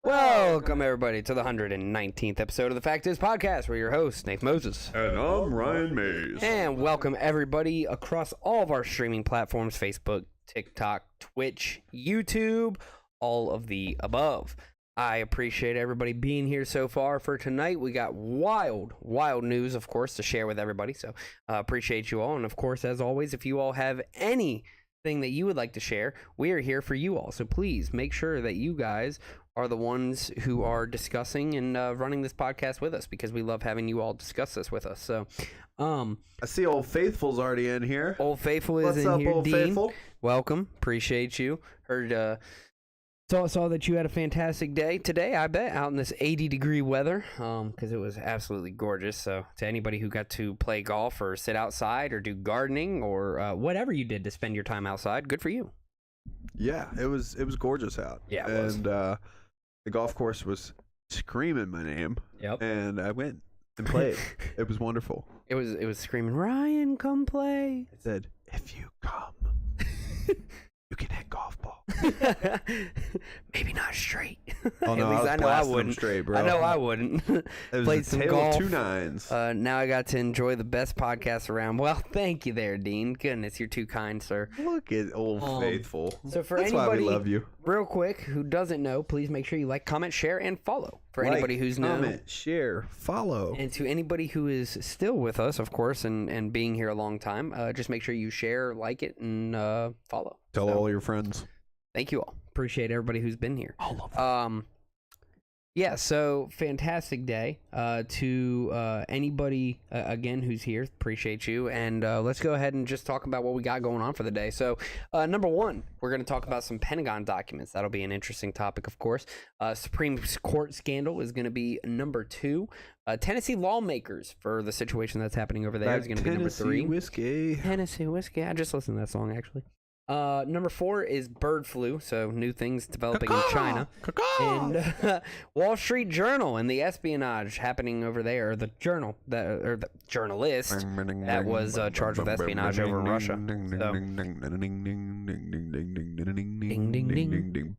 Welcome, everybody, to the 119th episode of the Fact Is Podcast. We're your hosts, Nate Moses. And I'm Ryan Mays. And welcome, everybody, across all of our streaming platforms, Facebook, TikTok, Twitch, YouTube, all of the above. I appreciate everybody being here so far for tonight. We got wild news, of course, to share with everybody. So appreciate you all. And, of course, as always, if you all have anything that you would like to share, we are here for you all. So please make sure that you guys are the ones who are discussing and running this podcast with us, because we love having you all discuss this with us. So I see Old Faithful's already in here. Old Faithful is What's in up, here. Old Dean, Faithful? welcome. Appreciate you. Heard saw that you had a fantastic day today, I bet, out in this 80-degree weather, because it was absolutely gorgeous. So to anybody who got to play golf or sit outside or do gardening or whatever you did to spend your time outside, good for you. Yeah, it was gorgeous out. Yeah, it was. And the golf course was screaming my name. Yep. And I went and played. It was wonderful. It was screaming, "Ryan, come play." It said, "If you come, you can hit golf ball." Maybe not straight. Oh no, At least I know I wouldn't. Straight, bro. I know I wouldn't. It was Played a some tale golf. of two nines. Now I got to enjoy the best podcast around. Well, thank you there, Dean. Goodness, you're too kind, sir. Look at Old Faithful. So for That's why anybody, we love you. real quick, who doesn't know, please make sure you like, comment, share, and follow. For anybody who's new. Comment, share, follow. And to anybody who is still with us, of course, and being here a long time, just make sure you share, like it, and follow. Tell all your friends. Thank you all. Appreciate everybody who's been here. All of them. Yeah, so fantastic day to anybody, again, who's here. Appreciate you. And let's go ahead and just talk about what we got going on for the day. So, number one, we're going to talk about some Pentagon documents. That'll be an interesting topic, of course. Supreme Court scandal is going to be number two. Tennessee lawmakers for the situation that's happening over there is going to be number three. Tennessee whiskey. I just listened to that song, actually. Number four is bird flu, so new things developing in China. And Wall Street Journal and the espionage happening over there. The journal, the journalist that was charged with espionage over Russia. So, ding, ding, ding.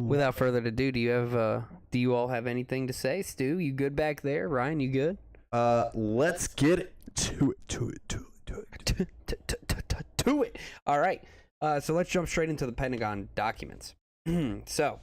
Without further ado, do you all have anything to say? Stu, you good back there? Ryan, you good? Let's get to it. To it. All right. So let's jump straight into the Pentagon documents. So,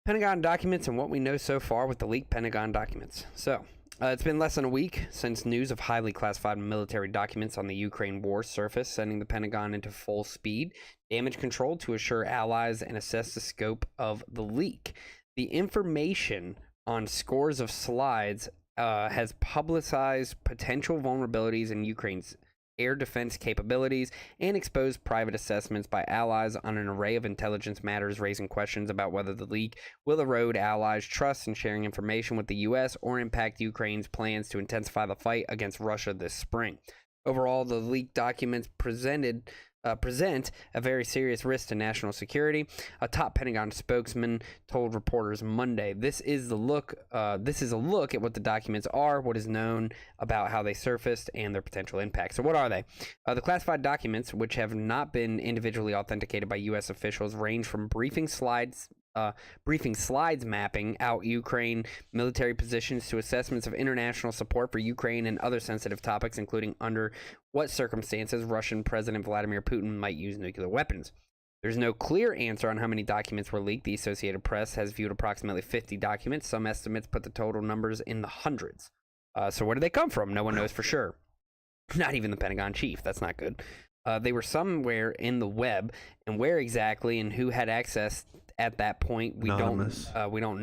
Pentagon documents and what we know so far with the leaked Pentagon documents. So, it's been less than a week since news of highly classified military documents on the Ukraine war surfaced, sending the Pentagon into full speed damage control to assure allies and assess the scope of the leak. The information on scores of slides has publicized potential vulnerabilities in Ukraine's air defense capabilities and exposed private assessments by allies on an array of intelligence matters, raising questions about whether the leak will erode allies' trust in sharing information with the U.S. or impact Ukraine's plans to intensify the fight against Russia this spring. Overall, the leaked documents present a very serious risk to national security. A top Pentagon spokesman told reporters Monday, "This is a look at what the documents are, what is known about how they surfaced, and their potential impact." So, what are they? The classified documents, which have not been individually authenticated by U.S. officials, range from briefing slides mapping out Ukraine military positions to assessments of international support for Ukraine and other sensitive topics, including under what circumstances Russian President Vladimir Putin might use nuclear weapons. There's no clear answer on how many documents were leaked. The Associated Press has viewed approximately 50 documents. Some estimates put the total numbers in the hundreds. So where did they come from? No one knows for sure. Not even the Pentagon chief. That's not good. They were somewhere in the web, and where exactly and who had access at that point, we don't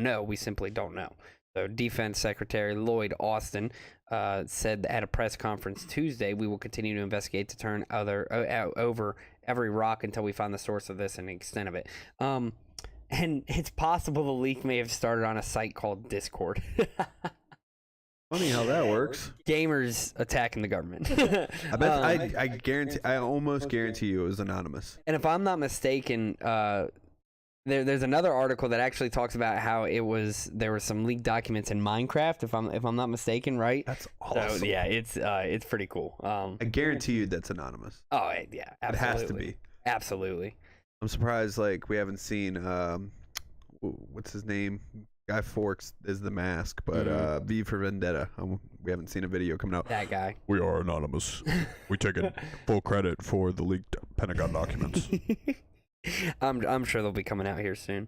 know. We simply don't know. So Defense Secretary Lloyd Austin said at a press conference Tuesday, "We will continue to investigate to turn over every rock until we find the source of this and the extent of it." And it's possible the leak may have started on a site called Discord. Funny how that works. Gamers attacking the government. I bet. I almost guarantee you it was anonymous. And if I'm not mistaken, there's another article that actually talks about how there were some leaked documents in Minecraft. If I'm not mistaken, right? That's awesome. So yeah, it's pretty cool. I guarantee you that's anonymous. Oh yeah, absolutely. It has to be. Absolutely. I'm surprised like we haven't seen what's his name? Guy Fawkes is the mask, but V for Vendetta. We haven't seen a video coming out. That guy. We are anonymous. We take full credit for the leaked Pentagon documents. I'm sure they'll be coming out here soon.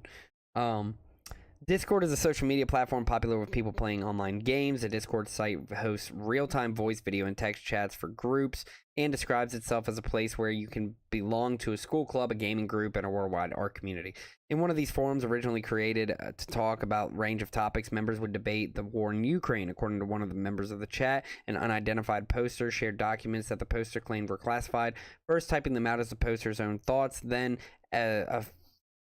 Discord is a social media platform popular with people playing online games. The Discord site hosts real-time voice, video, and text chats for groups and describes itself as a place where you can belong to a school club, a gaming group, and a worldwide art community. In one of these forums, originally created to talk about a range of topics, members would debate the war in Ukraine. According to one of the members of the chat, an unidentified poster shared documents that the poster claimed were classified, first typing them out as the poster's own thoughts, then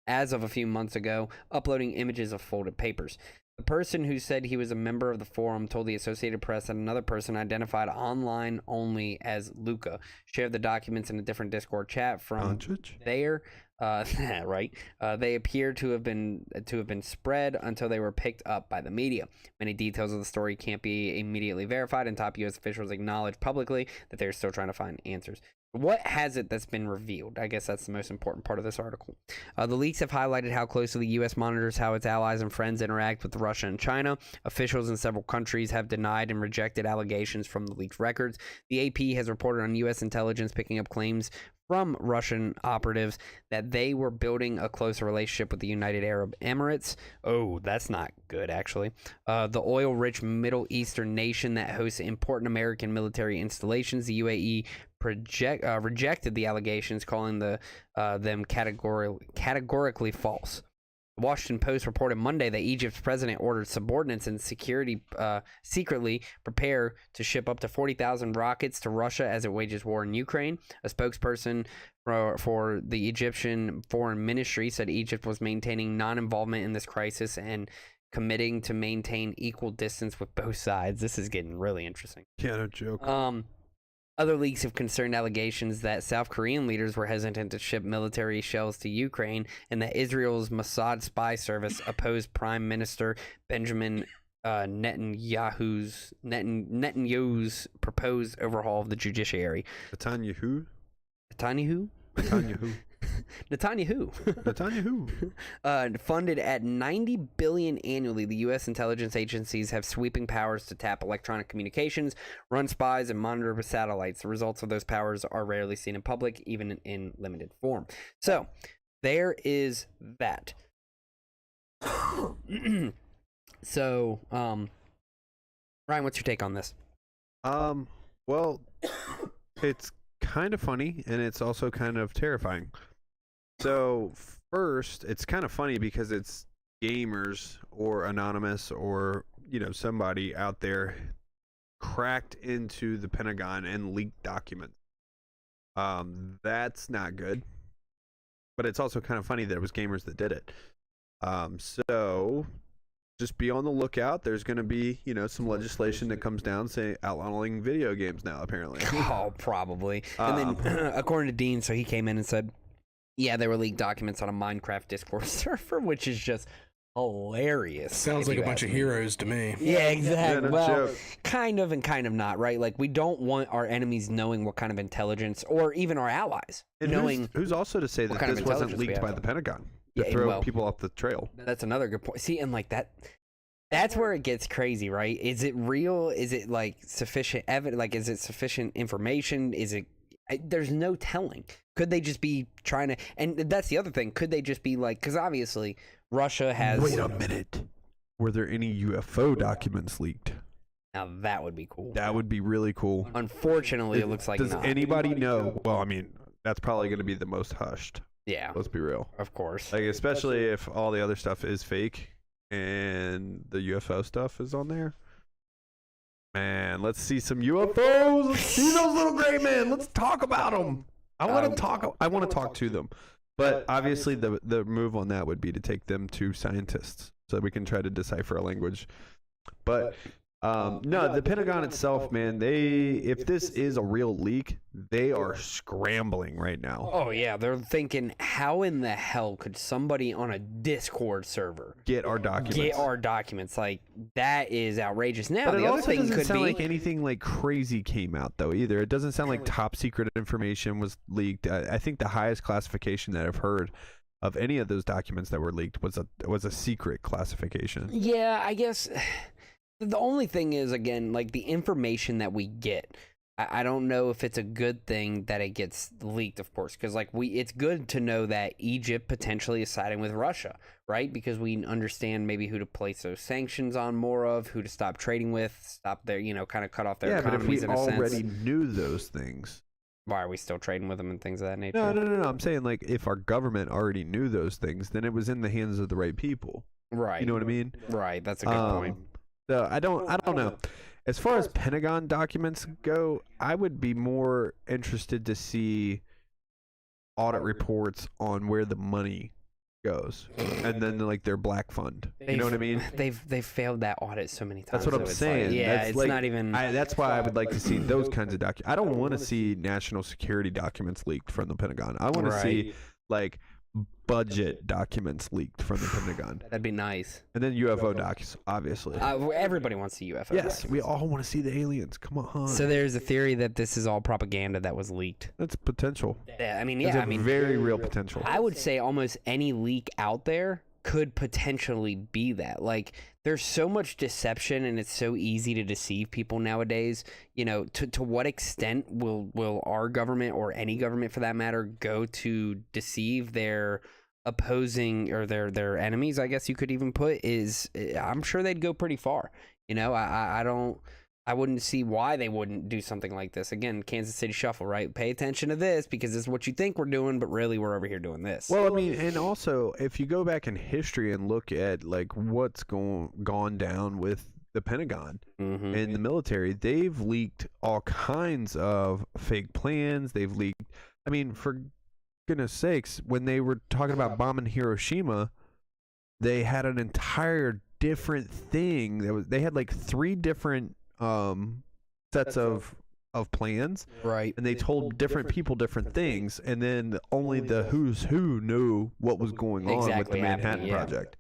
as of a few months ago, uploading images of folded papers. The person who said he was a member of the forum told the Associated Press that another person identified online only as Luca shared the documents in a different Discord chat from there. Right. They appear to have been spread until they were picked up by the media. Many details of the story can't be immediately verified, and top U.S. officials acknowledge publicly that they're still trying to find answers. What has it that's been revealed? I guess that's the most important part of this article. The leaks have highlighted how closely the U.S. monitors how its allies and friends interact with Russia and China. Officials in several countries have denied and rejected allegations from the leaked records. The AP has reported on U.S. intelligence picking up claims from Russian operatives that they were building a closer relationship with the United Arab Emirates. Oh, that's not good, actually. The oil-rich Middle Eastern nation that hosts important American military installations. The UAE rejected the allegations, calling them categorically false. The Washington Post reported Monday that Egypt's president ordered subordinates and security secretly prepare to ship up to 40,000 rockets to Russia as it wages war in Ukraine. A spokesperson for the Egyptian Foreign Ministry said Egypt was maintaining non-involvement in this crisis and committing to maintain equal distance with both sides. This is getting really interesting. Yeah, no joke. Other leaks have concerned allegations that South Korean leaders were hesitant to ship military shells to Ukraine, and that Israel's Mossad spy service opposed Prime Minister Benjamin Netanyahu's proposed overhaul of the judiciary. Netanyahu? Netanyahu? Netanyahu. Netanyahu. Netanyahu. Funded at $90 billion annually, the U.S. intelligence agencies have sweeping powers to tap electronic communications, run spies, and monitor with satellites. The results of those powers are rarely seen in public, even in limited form. So, there is that. So, Ryan, what's your take on this? Well, it's kind of funny, and it's also kind of terrifying. So first, it's kind of funny because it's gamers or anonymous or, you know, somebody out there cracked into the Pentagon and leaked documents. That's not good. But it's also kind of funny that it was gamers that did it. So just be on the lookout. There's going to be, you know, some legislation that comes down saying outlawing video games now, apparently. Oh, probably. And then, according to Dean, so he came in and said, yeah, there were leaked documents on a Minecraft Discord server, which is just hilarious. Sounds like a bunch of heroes to me. Yeah, exactly. Yeah, no well, joke. kind of and kind of not, right? Like, we don't want our enemies knowing what kind of intelligence, or even our allies And knowing. who's also to say that kind of this wasn't intelligence we leaked by have. the Pentagon to Yeah, throw well, people off the trail? That's another good point. See, and like that's where it gets crazy, right? Is it real? Is it like sufficient evidence? Like, is it sufficient information? Is it? There's no telling. Could they just be trying to? And that's the other thing. Could they just be like? Because obviously Russia has. Wait a minute. Were there any UFO documents leaked? Now that would be cool. That would be really cool. Unfortunately, it looks like Does not. anybody know? Well, I mean, that's probably going to be the most hushed. Yeah, Let's be real. of course. Like, especially if all the other stuff is fake and the UFO stuff is on there. Man, let's see some UFOs. Let's see those little gray men. Let's talk about them. I want to talk. I want to talk to them. But obviously, the move on that would be to take them to scientists so that we can try to decipher a language. But No, the Pentagon itself, man, if this is a real leak, they are scrambling right now. Oh yeah, they're thinking, how in the hell could somebody on a Discord server Get our documents. get our documents? Like, that is outrageous. Now, But it the other also thing doesn't could sound be like anything like crazy came out though either. It doesn't sound like top secret information was leaked. I think the highest classification that I've heard of any of those documents that were leaked was a secret classification. Yeah, I guess the only thing is, again, like the information that we get. I don't know if it's a good thing that it gets leaked, of course, because like it's good to know that Egypt potentially is siding with Russia, right? Because we understand maybe who to place those sanctions on more of, who to stop trading with, stop their, kind of cut off their Yeah, but if we economies in a sense. already knew those things. Why are we still trading with them and things of that nature? No. I'm saying like if our government already knew those things, then it was in the hands of the right people. Right. You know what I mean? Right. That's a good point. So I don't know. As far as Pentagon documents go, I would be more interested to see audit reports on where the money goes, and then like their black fund. You know what I mean? They've failed that audit so many times. That's what I'm so it's saying. Like, yeah, That's it's like- not even. That's why I would like to see those kinds of documents. I don't want to see national security documents leaked from the Pentagon. I want to see like budget documents leaked from the Pentagon, That'd be nice. and then UFO docs, obviously. Everybody wants to UFO. Yes, we all want to see the aliens. Come on. So there's a theory that this is all propaganda that was leaked. That's potential. Yeah, I mean, There's yeah, a I mean, very real potential. I would say almost any leak out there could potentially be that. Like, there's so much deception, and it's so easy to deceive people nowadays. To what extent will our government, or any government for that matter, go to deceive their opposing or their enemies, I guess you could even put, I'm sure they'd go pretty far. I wouldn't see why they wouldn't do something like this. Again, Kansas City Shuffle, right? Pay attention to this because this is what you think we're doing, but really we're over here doing this. Well, I mean, and also if you go back in history and look at like what's gone down with the Pentagon and the military, they've leaked all kinds of fake plans. They've leaked. I mean, for goodness sakes, when they were talking about bombing Hiroshima, they had an entire different thing. They had like 3 different sets of plans, right? and they told different people different things, and then only the who's who knew what was going on with the Manhattan Project.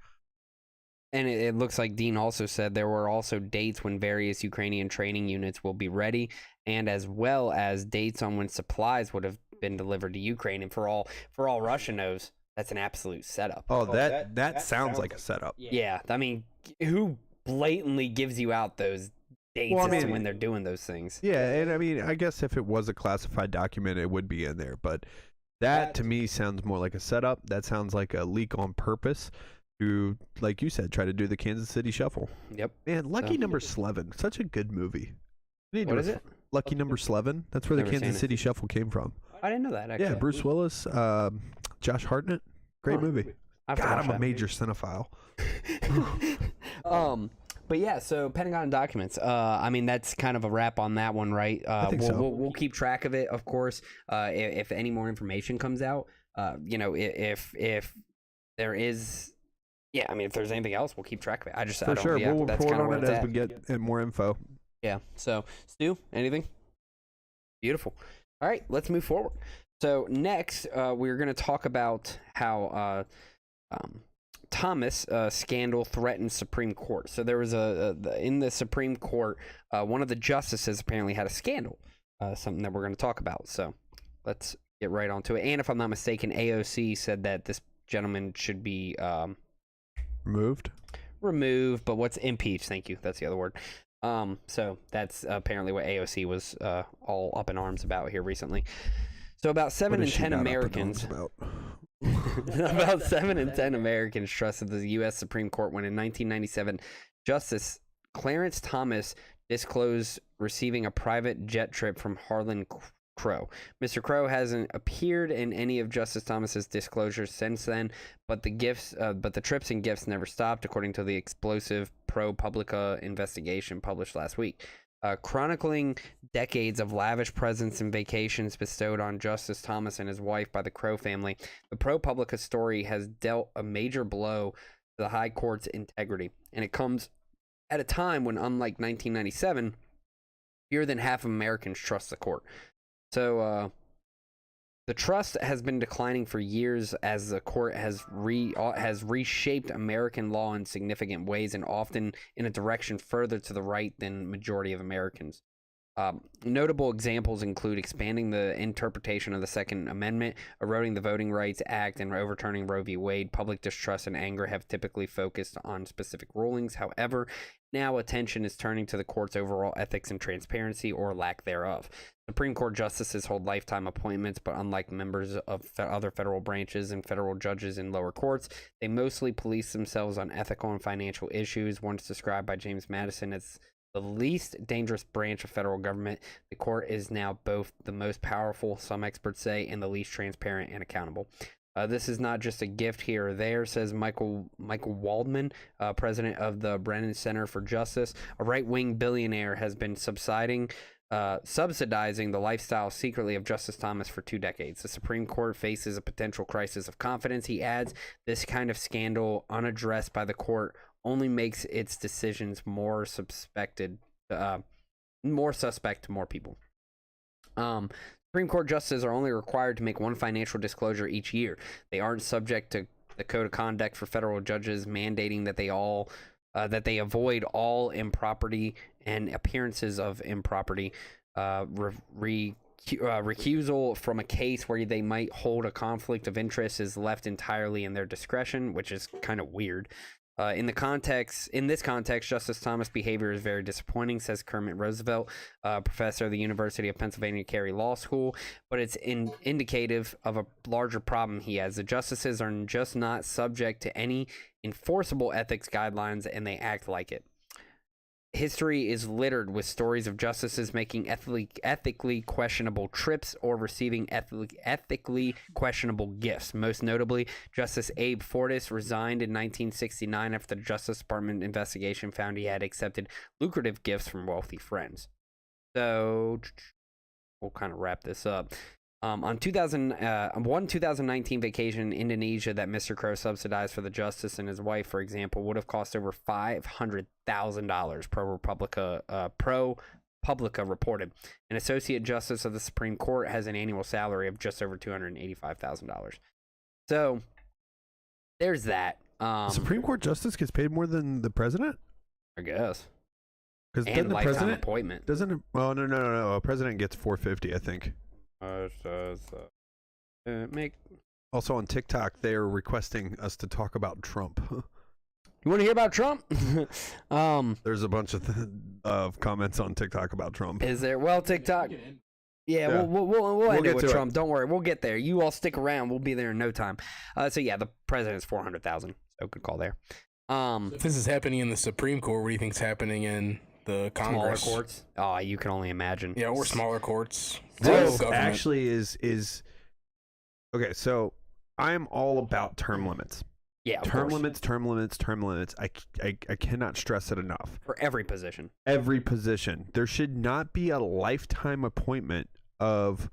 And it looks like Dean also said there were also dates when various Ukrainian training units will be ready, and as well as dates on when supplies would have been delivered to Ukraine. And for all Russia knows, that's an absolute setup. Oh, that sounds like a setup. Yeah, I mean, who blatantly gives you out those dates as to when they're doing those things? Yeah, and I mean, I guess if it was a classified document, it would be in there. But that to me sounds more like a setup. That sounds like a leak on purpose to, like you said, try to do the Kansas City Shuffle. Yep. Man, Lucky Number 11, such a good movie. What is it? Lucky Number 11. That's where the Never Kansas seen it. City Shuffle came from. I didn't know that, actually. Yeah, Bruce Willis, Josh Hartnett. Great movie. I have to God, watch I'm a that. major cinephile. But yeah, so Pentagon documents. I mean, that's kind of a wrap on that one, right? I think so. We'll keep track of it, of course. If any more information comes out, if there is, yeah, I mean, if there's anything else, we'll keep track of it. I For don't, sure. yeah, We'll that's report kind of on where it it's as at. we get more info. Yeah. So, Stu, anything? Beautiful. All right, let's move forward. So next, we're going to talk about how Thomas scandal threatened Supreme Court. So there was in the Supreme Court, one of the justices apparently had a scandal, something that we're going to talk about. So let's get right onto it. And if I'm not mistaken, AOC said that this gentleman should be removed, but what's impeached? Thank you. That's the other word. So that's apparently what AOC was all up in arms about here recently. So about 7 in 10 Americans. About 7 in 10 Americans trusted the U.S. Supreme Court when in 1997, Justice Clarence Thomas disclosed receiving a private jet trip from Harlan Crow. Mr. Crow hasn't appeared in any of Justice Thomas's disclosures since then, but the trips and gifts never stopped, according to the explosive ProPublica investigation published last week. Chronicling decades of lavish presents and vacations bestowed on Justice Thomas and his wife by the Crow family, the ProPublica story has dealt a major blow to the High Court's integrity, and it comes at a time when, unlike 1997, fewer than half of Americans trust the court. So the trust has been declining for years as the court has reshaped American law in significant ways, and often in a direction further to the right than majority of Americans. Notable examples include expanding the interpretation of the Second Amendment, eroding the Voting Rights Act, and overturning Roe v. Wade. Public distrust and anger have typically focused on specific rulings. However, now attention is turning to the court's overall ethics and transparency, or lack thereof. Supreme Court justices hold lifetime appointments, but unlike members of other federal branches and federal judges in lower courts, they mostly police themselves on ethical and financial issues. Once described by James Madison as the least dangerous branch of federal government, the court is now both the most powerful, some experts say, and the least transparent and accountable. This is not just a gift here or there, says Michael Waldman, president of the Brennan Center for Justice. A right-wing billionaire has been subsidizing the lifestyle secretly of Justice Thomas for 2 decades. The Supreme Court faces a potential crisis of confidence, he adds. This kind of scandal, unaddressed by the court, only makes its decisions more suspect to more people. Supreme Court justices are only required to make one financial disclosure each year. They aren't subject to the Code of Conduct for federal judges mandating that they avoid all impropriety and appearances of impropriety. Recusal from a case where they might hold a conflict of interest is left entirely in their discretion, which is kind of weird. In this context, Justice Thomas' behavior is very disappointing, says Kermit Roosevelt, professor of the University of Pennsylvania Carey Law School, but it's indicative of a larger problem he has. The justices are just not subject to any enforceable ethics guidelines, and they act like it. History is littered with stories of justices making ethically questionable trips or receiving ethically questionable gifts. Most notably, Justice Abe Fortas resigned in 1969 after the Justice Department investigation found he had accepted lucrative gifts from wealthy friends. So we'll kind of wrap this up. On 2019 vacation in Indonesia that Mr. Crow subsidized for the justice and his wife, for example, would have cost over $500,000, ProPublica reported. An associate justice of the Supreme Court has an annual salary of just over $285,000. So there's that. Supreme Court justice gets paid more than the president? I guess. Because And the lifetime president appointment. doesn't. Well, no. A president gets $450, I think. Also on TikTok, they are requesting us to talk about Trump. You want to hear about Trump? There's a bunch of comments on TikTok about Trump. Is there? Well, TikTok. Yeah, Yeah. we'll end get it with to it. Trump. Don't worry, we'll get there. You all stick around. We'll be there in no time. So yeah, the president's $400,000. So good call there. If this is happening in the Supreme Court, what do you think's happening in the Congress? Smaller courts. Oh, you can only imagine. Yeah, or smaller courts. This Total government. actually is okay. So I'm all about term limits. Yeah, of Term course. limits. I cannot stress it enough. For every position. Every position. There should not be a lifetime appointment of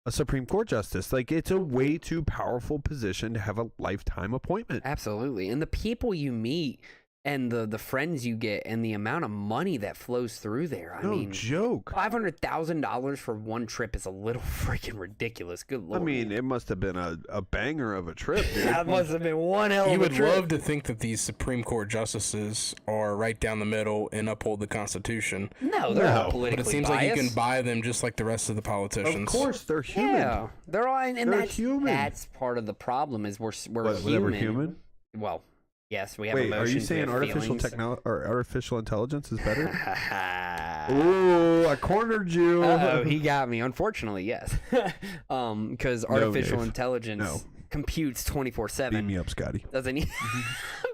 a Supreme Court justice. Like, it's a way too powerful position to have a lifetime appointment. Absolutely. And the people you meet and the friends you get and the amount of money that flows through there. I No mean, joke. $500,000 for one trip is a little freaking ridiculous. Good lord. I mean, it must have been a banger of a trip, dude. that must have been one hell of You a would trip. love to think that these Supreme Court justices are right down the middle and uphold the Constitution. No, they're No. not But politically it seems like you can biased. buy them just like the rest of the politicians. Of course, they're human. Yeah, they're all, and They're that's human. That's part of the problem is we're What, human. we're human? Well, yes, we have Wait, emotions. are you we saying have artificial feelings. or artificial intelligence is better? Uh-oh, Ooh, I cornered you. he got me. Unfortunately, yes. Because artificial Dave. intelligence No. computes Beam 24/7. me up, Scotty. Doesn't he?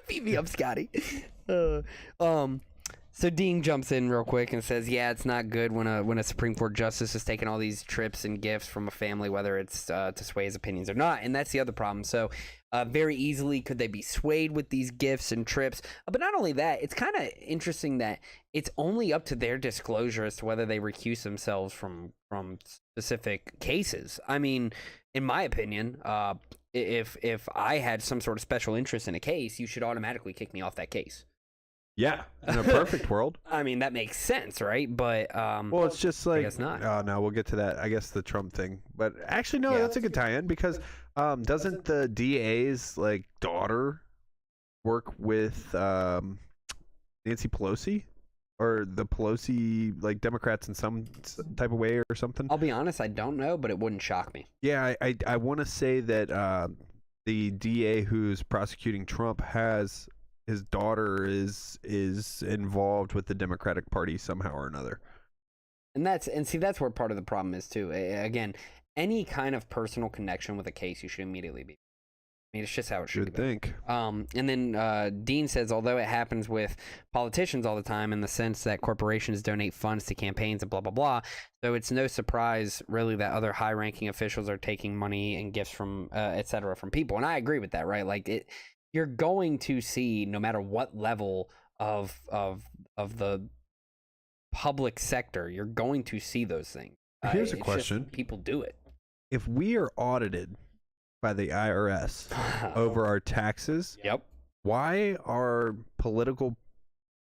Beat me up, Scotty. So Dean jumps in real quick and says, "Yeah, it's not good when a Supreme Court justice is taking all these trips and gifts from a family, whether it's to sway his opinions or not." And that's the other problem. So, very easily could they be swayed with these gifts and trips? But not only that, it's kind of interesting that it's only up to their disclosure as to whether they recuse themselves from specific cases. I mean, in my opinion, if I had some sort of special interest in a case, you should automatically kick me off that case. Yeah, in a perfect world. I mean, that makes sense, right? But Well, it's just like, guess not. oh no, we'll get to that. I guess the Trump thing, but actually, no, Yeah. that's a good tie-in because doesn't the DA's like daughter work with Nancy Pelosi or the Pelosi like Democrats in some type of way or something? I'll be honest, I don't know, but it wouldn't shock me. Yeah, I want to say that the DA who's prosecuting Trump has his daughter is involved with the Democratic Party somehow or another. And see, that's where part of the problem is too. Again, any kind of personal connection with a case, you should immediately be. I mean, it's just how it You should would be. think. And then Dean says, although it happens with politicians all the time in the sense that corporations donate funds to campaigns and blah, blah, blah, so it's no surprise really that other high-ranking officials are taking money and gifts from, et cetera, from people. And I agree with that, right? Like, you're going to see, no matter what level of the public sector, you're going to see those things. Here's a It's just question. people do it. If we are audited by the IRS over our taxes, Yep. why are political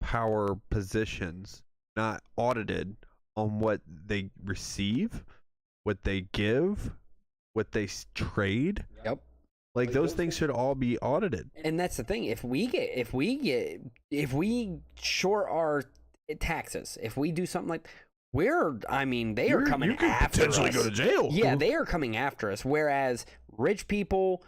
power positions not audited on what they receive, what they give, what they trade? Yep. Like those things should all be audited. And that's the thing. If we short our taxes, if we do something like, they are coming after us. Potentially go to jail. Yeah, they are coming after us. Whereas rich people,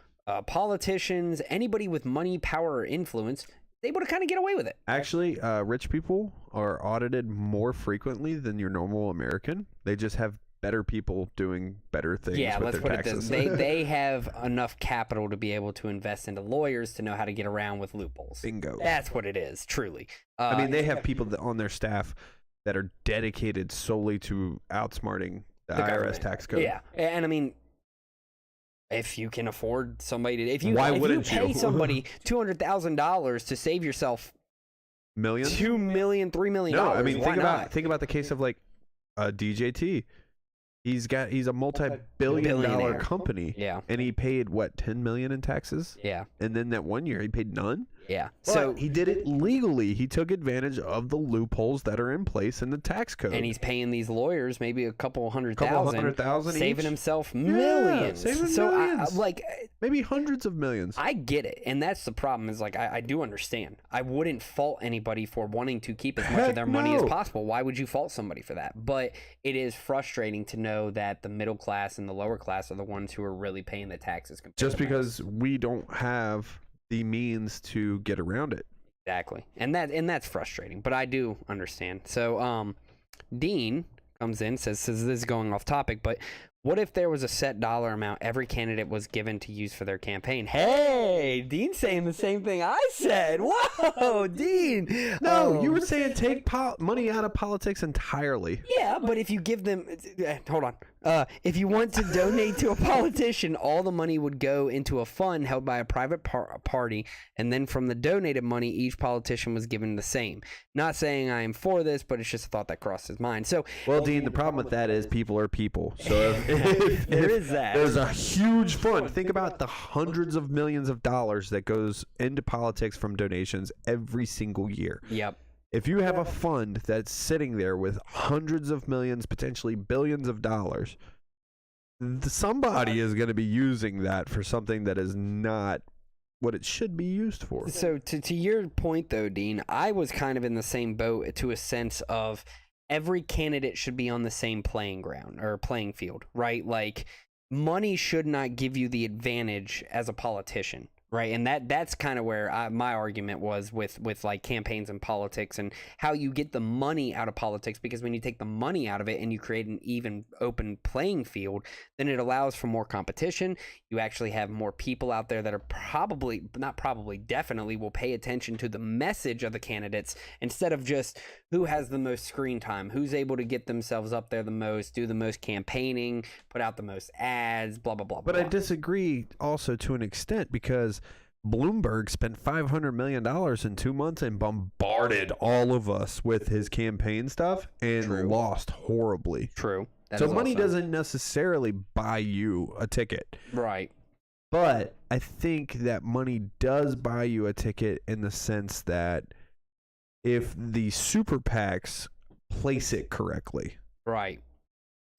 politicians, anybody with money, power, or influence, they able to kind of get away with it. Actually, rich people are audited more frequently than your normal American. They just have better people doing better things Yeah, with let's their put taxes. it this: they have enough capital to be able to invest into lawyers to know how to get around with loopholes. Bingo. That's what it is, truly. I mean, they have people on their staff that are dedicated solely to outsmarting the IRS government. tax code. Yeah, and I mean, if you can afford somebody to, if you wouldn't you? pay somebody $200,000 to save yourself Millions? $2 million, $3 million, No, I mean why not? think about the case of like DJT. He's a multi-billion-dollar Billionaire. company. Yeah, And he paid what, 10 million in taxes? yeah, And then that one year he paid none. yeah. So So he did it legally. He took advantage of the loopholes that are in place in the tax code. and he's paying these lawyers maybe a couple hundred $200,000 saving each? himself millions. saving so millions. like maybe hundreds of millions. I get it, and that's the problem. Is like I do understand. I wouldn't fault anybody for wanting to keep as much Heck of their money as no. possible. Why would you fault somebody for that? But it is frustrating to know that the middle class and the lower class are the ones who are really paying the taxes. compared Just to because we don't have the means to get around it. exactly, and that's frustrating. But I do understand. So Dean comes in, says this is going off topic, but what if there was a set dollar amount every candidate was given to use for their campaign? Hey, Dean's saying the same thing I said. Whoa, Dean. No, you were saying take money out of politics entirely. Yeah, but if you give them, hold on. If you want to donate to a politician, all the money would go into a fund held by a private party, and then from the donated money, each politician was given the same. Not saying I am for this, but it's just a thought that crossed his mind. So, Well, Dean, the problem with that is people are people. So if There is that. There's a huge fund. Think about the hundreds of millions of dollars that goes into politics from donations every single year. yep. If you have a fund that's sitting there with hundreds of millions, potentially billions of dollars, somebody is going to be using that for something that is not what it should be used for. So to your point though, Dean, I was kind of in the same boat to a sense of every candidate should be on the same playing ground or playing field, right? Like money should not give you the advantage as a politician, right? And that's kind of where my argument was with like campaigns and politics and how you get the money out of politics, because when you take the money out of it and you create an even open playing field, then it allows for more competition. You actually have more people out there that are definitely will pay attention to the message of the candidates instead of just who has the most screen time, who's able to get themselves up there the most, do the most campaigning, put out the most ads, blah, blah, blah, But blah. I disagree also to an extent because Bloomberg spent $500 million in 2 months and bombarded all of us with his campaign stuff and True. lost horribly. True. That So is money also- doesn't necessarily buy you a ticket. Right. But I think that money does buy you a ticket in the sense that if the super PACs place it correctly. Right.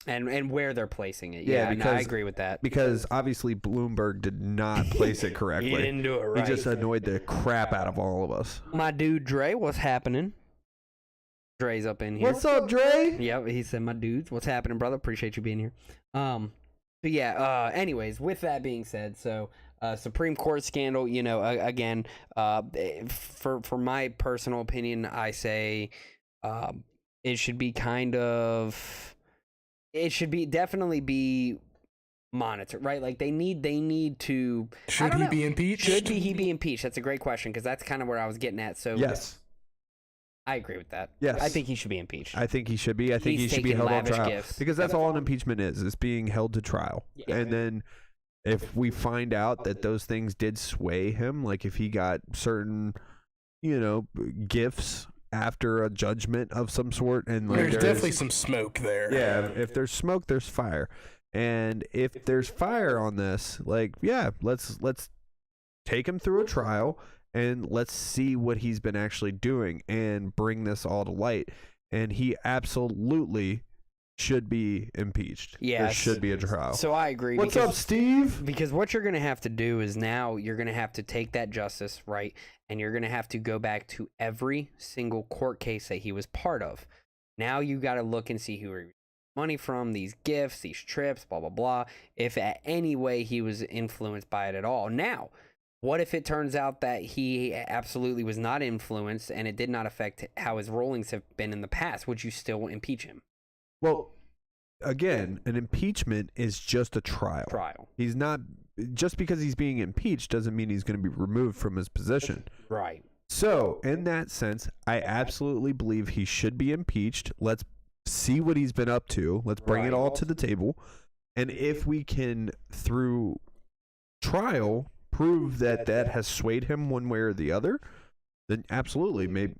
And where they're placing it. Yeah, Yeah, no, I because- agree with that. Because obviously Bloomberg did not place it correctly. He didn't do it right. He just annoyed the crap out of all of us. My dude Dre, what's happening? Dre's up in here. What's up, Dre? Yep, he said, "My dudes, what's happening, brother? Appreciate you being here." But yeah. Anyways, with that being said, so Supreme Court scandal. You know, again, for my personal opinion, I say it should be it should be definitely be monitored, right? Like they need to. I Should don't he know. be impeached? Should he be impeached? That's a great question because that's kind of where I was getting at. So Yes. I agree with that. Yes. I think he should be impeached. I think he should be. I think He's he should be taking held on lavish trial. gifts. Because that's all an impeachment is being held to trial. Yeah. And then if we find out that those things did sway him, like if he got certain, gifts after a judgment of some sort, and like There's definitely some smoke there. yeah, if there's smoke, there's fire. And if there's fire on this, like, yeah, let's take him through a trial and let's see what he's been actually doing and bring this all to light. And he absolutely should be impeached. There Yes. should be a trial. So I agree. What's because, up, Steve? Because what you're going to have to do is now you're going to have to take that justice, right? And you're going to have to go back to every single court case that he was part of. Now you got to look and see who he received money from, these gifts, these trips, blah, blah, blah. If at any way he was influenced by it at all. Now, what if it turns out that he absolutely was not influenced and it did not affect how his rulings have been in the past? Would you still impeach him? Well, again, an impeachment is just a trial. He's not, just because he's being impeached doesn't mean he's going to be removed from his position. Right. So, in that sense, I absolutely believe he should be impeached. Let's see what he's been up to. Let's bring it all to the table. And if we can, through trial, prove that that has swayed him one way or the other, then absolutely, maybe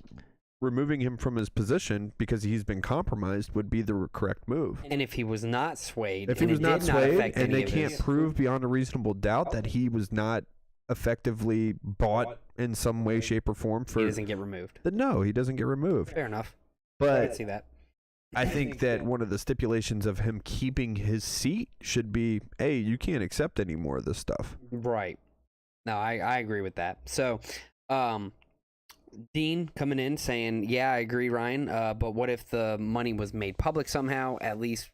removing him from his position because he's been compromised would be the correct move. And if he was not swayed, If he and was it not did not swayed affect and any they of can't his- prove beyond a reasonable doubt that he was not effectively bought in some way, shape, or form for, he doesn't get removed. then no, he doesn't get removed. Fair enough. I But can see that. I think that one of the stipulations of him keeping his seat should be, hey, you can't accept any more of this stuff. Right. No, I agree with that. So, Dean coming in saying, yeah, I agree, Ryan. But what if the money was made public somehow? At least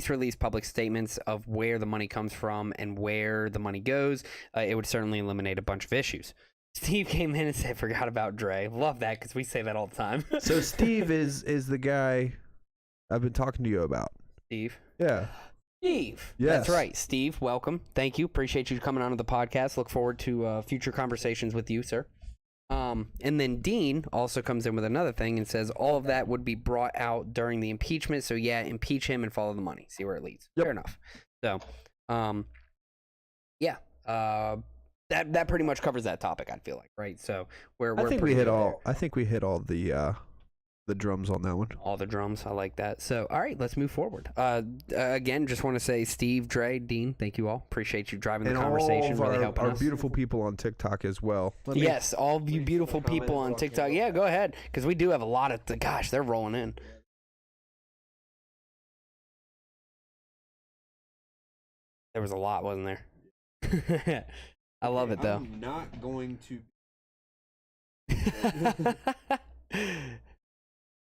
release public statements of where the money comes from and where the money goes. It would certainly eliminate a bunch of issues. Steve came in and said, forgot about Dre. Love that because we say that all the time. So Steve is the guy I've been talking to you about. Steve. Yeah. Steve. Yes. That's right. Steve, welcome. Thank you. Appreciate you coming on to the podcast. Look forward to future conversations with you, sir. And then Dean also comes in with another thing and says all of that would be brought out during the impeachment. So yeah, impeach him and follow the money. See where it leads. Yep. Fair enough. So, yeah. That pretty much covers that topic. I feel like, right? So we're I think we pretty hit good all. there. I think we hit all the drums on that one. All the drums. I like that. So, all right, let's move forward. Again, just want to say, Steve, Dre, Dean, thank you all. Appreciate you driving the And all conversation, of really helping our us. beautiful people on TikTok as well. Yes, all of you beautiful people on TikTok. Yeah, go ahead, because we do have a lot of. Gosh, they're rolling in. There was a lot, wasn't there? I love it though. I'm not going to.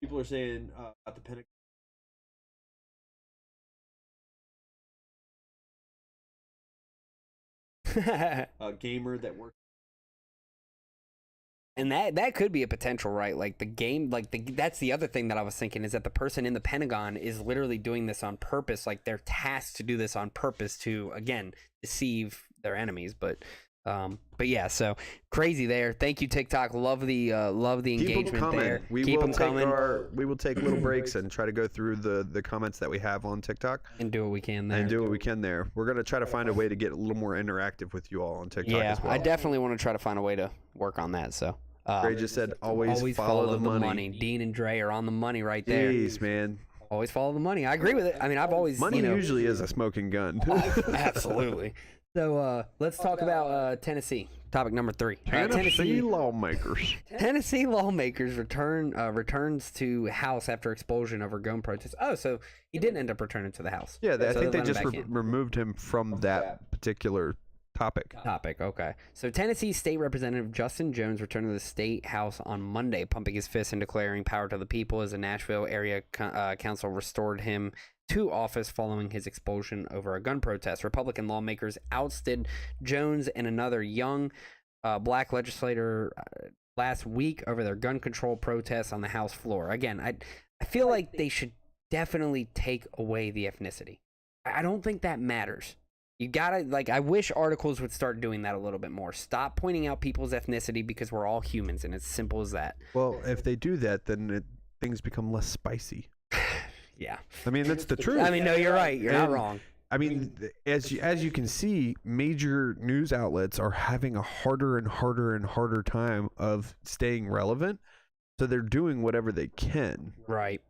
People are saying about the Pentagon. A gamer that works. And that could be a potential, right? Like the game, that's the other thing that I was thinking is that the person in the Pentagon is literally doing this on purpose. Like they're tasked to do this on purpose to, again, deceive their enemies. But yeah, so crazy there. Thank you, TikTok. Love the engagement there. Keep them coming. We will take little breaks and try to go through the comments that we have on TikTok And do what we can there. and do what we can there. We're gonna try to find a way to get a little more interactive with you all on TikTok Yeah, as well. I definitely want to try to find a way to work on that. So Ray just said always follow the money. Dean and Dre are on the money right there. Jeez, man. Always follow the money. I agree with it. I mean, I've always Money you know, usually is a smoking gun. absolutely. So let's talk about Tennessee. Topic number 3. Tennessee lawmakers. Tennessee lawmakers returns to House after expulsion over gun protests. Oh, so he didn't end up returning to the House. Yeah, I So think they let him just back in. removed him from that particular topic. Okay. So Tennessee State Representative Justin Jones returned to the state house on Monday, pumping his fist and declaring power to the people as the Nashville area council restored him to office following his expulsion over a gun protest. Republican lawmakers ousted Jones and another young black legislator last week over their gun control protests on the House floor. Again, I feel like they should definitely take away the ethnicity. I don't think that matters. You gotta, I wish articles would start doing that a little bit more. Stop pointing out people's ethnicity because we're all humans, and it's simple as that. Well, if they do that, then things become less spicy. Yeah. I mean, that's the truth. I mean, no, you're right. You're not And, wrong. I mean, as you can see, major news outlets are having a harder and harder and harder time of staying relevant. So they're doing whatever they can. Right.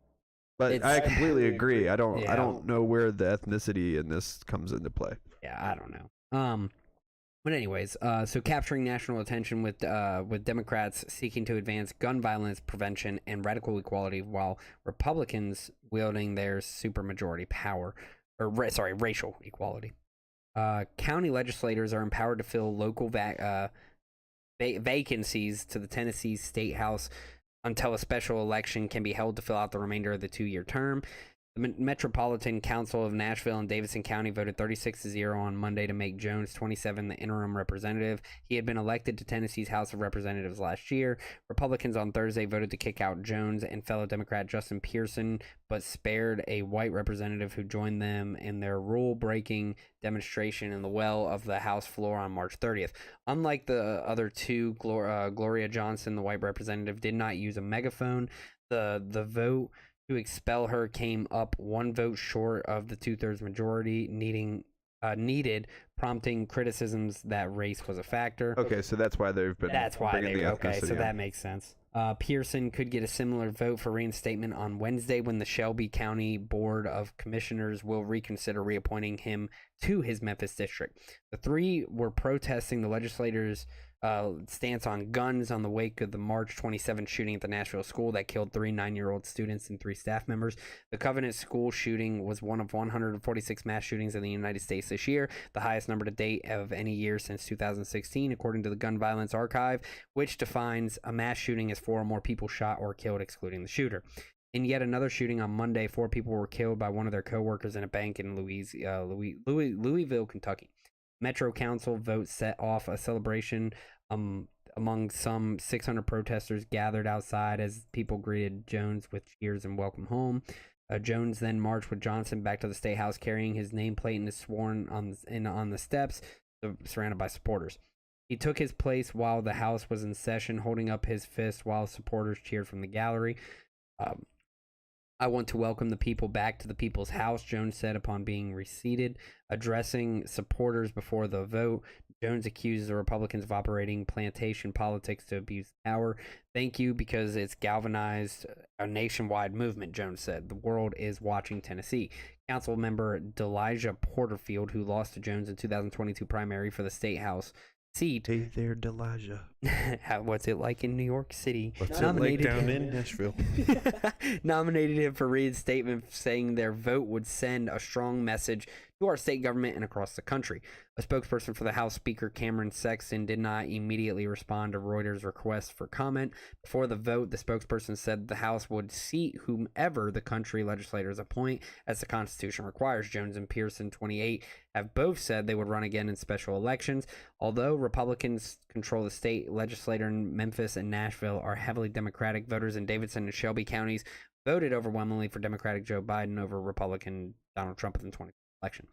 But I completely agree. I Yeah. don't know where the ethnicity in this comes into play. Yeah, I don't know. But anyways, so capturing national attention with Democrats seeking to advance gun violence prevention and radical equality, while Republicans wielding their supermajority power, racial equality. County legislators are empowered to fill local vacancies to the Tennessee State House until a special election can be held to fill out the remainder of the 2-year term. The Metropolitan Council of Nashville and Davidson County voted 36-0 on Monday to make Jones, 27, the interim representative. He had been elected to Tennessee's House of Representatives last year. Republicans on Thursday voted to kick out Jones and fellow Democrat Justin Pearson, but spared a white representative who joined them in their rule-breaking demonstration in the well of the House floor on March 30th. Unlike the other two, Gloria Johnson, the white representative, did not use a megaphone. The vote to expel her came up 1 vote short of the 2/3 majority needed, prompting criticisms that race was a factor. Okay, so that's why they've been. That's why bringing they the okay. So ethnicity that on. makes sense. Pearson could get a similar vote for reinstatement on Wednesday when the Shelby County Board of Commissioners will reconsider reappointing him to his Memphis district. The 3 were protesting the legislators' stance on guns on the wake of the March 27th shooting at the Nashville school that killed 3 9-year-old students and 3 staff members. The Covenant School shooting was one of 146 mass shootings in the United States this year, the highest number to date of any year since 2016, according to the Gun Violence Archive, which defines a mass shooting as 4 or more people shot or killed, excluding the shooter. In yet another shooting on Monday, 4 people were killed by one of their co-workers in a bank in Louisville, Kentucky. Metro Council vote set off a celebration among some 600 protesters gathered outside as people greeted Jones with cheers and welcome home. Jones then marched with Johnson back to the State House carrying his nameplate and is sworn on the steps, surrounded by supporters. He took his place while the House was in session, holding up his fist while supporters cheered from the gallery. I want to welcome the people back to the People's House, Jones said upon being reseated. Addressing supporters before the vote, Jones accused the Republicans of operating plantation politics to abuse power. Thank you, because it's galvanized a nationwide movement, Jones said. The world is watching Tennessee. Council member Delijah Porterfield, who lost to Jones in 2022 primary for the State House seat. Hey there, Delijah. What's it like in New York City? What's it like down in Nashville? Nominated him for reinstatement, saying their vote would send a strong message to our state government and across the country. A spokesperson for the House Speaker, Cameron Sexton, did not immediately respond to Reuters' request for comment. Before the vote, the spokesperson said the House would seat whomever the country legislators appoint, as the Constitution requires. Jones and Pearson, 28, have both said they would run again in special elections. Although Republicans control the state legislature in Memphis and Nashville are heavily Democratic, voters in Davidson and Shelby counties voted overwhelmingly for Democratic Joe Biden over Republican Donald Trump in the 2020 election.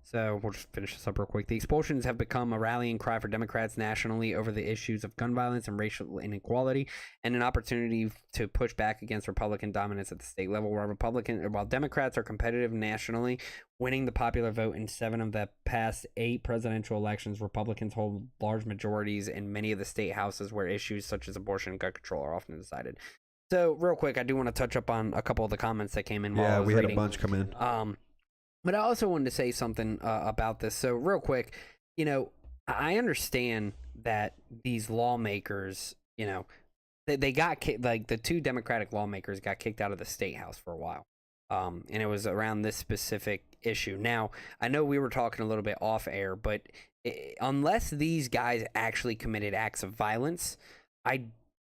So we'll just finish this up real quick. The expulsions have become a rallying cry for Democrats nationally over the issues of gun violence and racial inequality, and an opportunity to push back against Republican dominance at the state level. While Democrats are competitive nationally, winning the popular vote in 7 of the past 8 presidential elections, Republicans hold large majorities in many of the state houses where issues such as abortion and gun control are often decided. So real quick, I do want to touch up on a couple of the comments that came in while I Yeah, was we had reading. a bunch come in. But I also wanted to say something about this. So real quick, I understand that these lawmakers, they got like the two Democratic lawmakers got kicked out of the state house for a while. And it was around this specific issue. Now, I know we were talking a little bit off air, but unless these guys actually committed acts of violence, I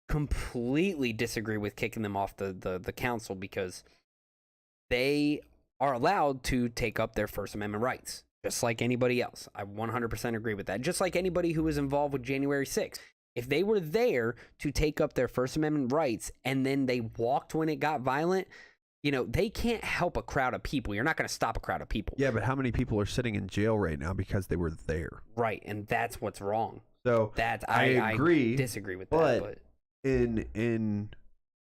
completely disagree with kicking them off the council, because they are allowed to take up their First Amendment rights, just like anybody else. I 100% agree with that. Just like anybody who was involved with January 6th. If they were there to take up their First Amendment rights and then they walked when it got violent, they can't help a crowd of people. You're not going to stop a crowd of people. Yeah, but how many people are sitting in jail right now because they were there? Right, and that's what's wrong. So I agree, I disagree with but, that. in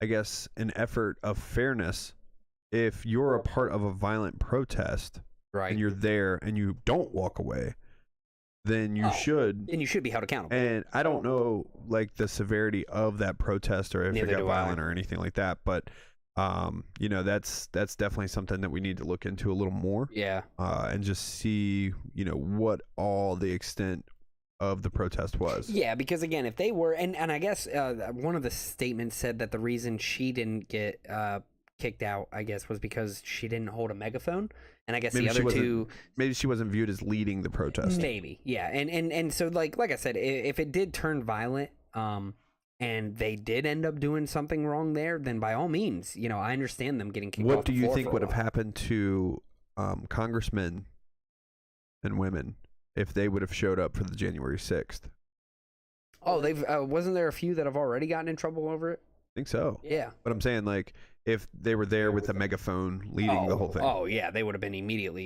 I guess an effort of fairness, if you're a part of a violent protest Right. and you're there and you don't walk away, then you should. And you should be held accountable. And I don't know like the severity of that protest or if Neither it got do I. violent or anything like that, but that's definitely something that we need to look into a little more. Yeah. And just see, what all the extent of the protest was. Yeah, because again, if they were, and I guess one of the statements said that the reason she didn't get kicked out, I guess, was because she didn't hold a megaphone. And I guess Maybe the she other two, maybe she wasn't viewed as leading the protest. maybe, yeah. And so like I said, if it did turn violent, and they did end up doing something wrong there, then by all means, I understand them getting kicked off. What do the you floor think for a would have while. happened to congressmen and women if they would have showed up for the January 6th? Oh, they've wasn't there a few that have already gotten in trouble over it? I think so. Yeah. But I'm saying, like, if they were there with a megaphone leading the whole thing. Oh yeah, they would have been immediately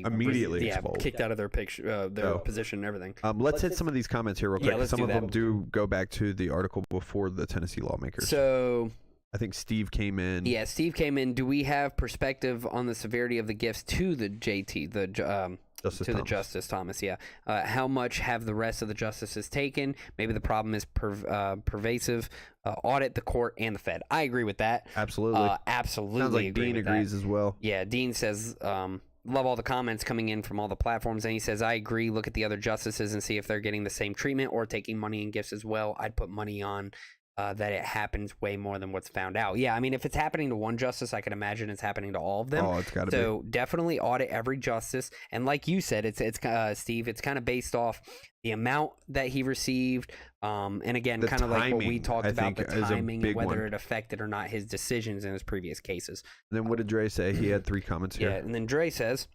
exposed. kicked out of their picture, their position and everything. Let's hit some of these comments here real quick. let's Some do of that. them do go back to the article before the Tennessee lawmakers. So I think Steve came in. yeah, Steve came in. Do we have perspective on the severity of the gifts to the JT, the Justice Thomas? Yeah. How much have the rest of the justices taken? Maybe the problem is pervasive. Audit the court and the Fed. I agree with that. Absolutely. Absolutely. Sounds like agree Dean with agrees that. as well. Yeah, Dean says, love all the comments coming in from all the platforms. And he says, I agree. Look at the other justices and see if they're getting the same treatment or taking money and gifts as well. I'd put money on that it happens way more than what's found out. Yeah, I mean, if it's happening to one justice, I can imagine it's happening to all of them. Oh, it's got to be. So definitely audit every justice. And like you said, it's Steve, it's kind of based off the amount that he received. And again, The kind of like what we timing, talked I about, the think, is a timing, big whether one. it affected or not his decisions in his previous cases. And then what did Dre say? He had 3 comments here. Yeah, and then Dre says,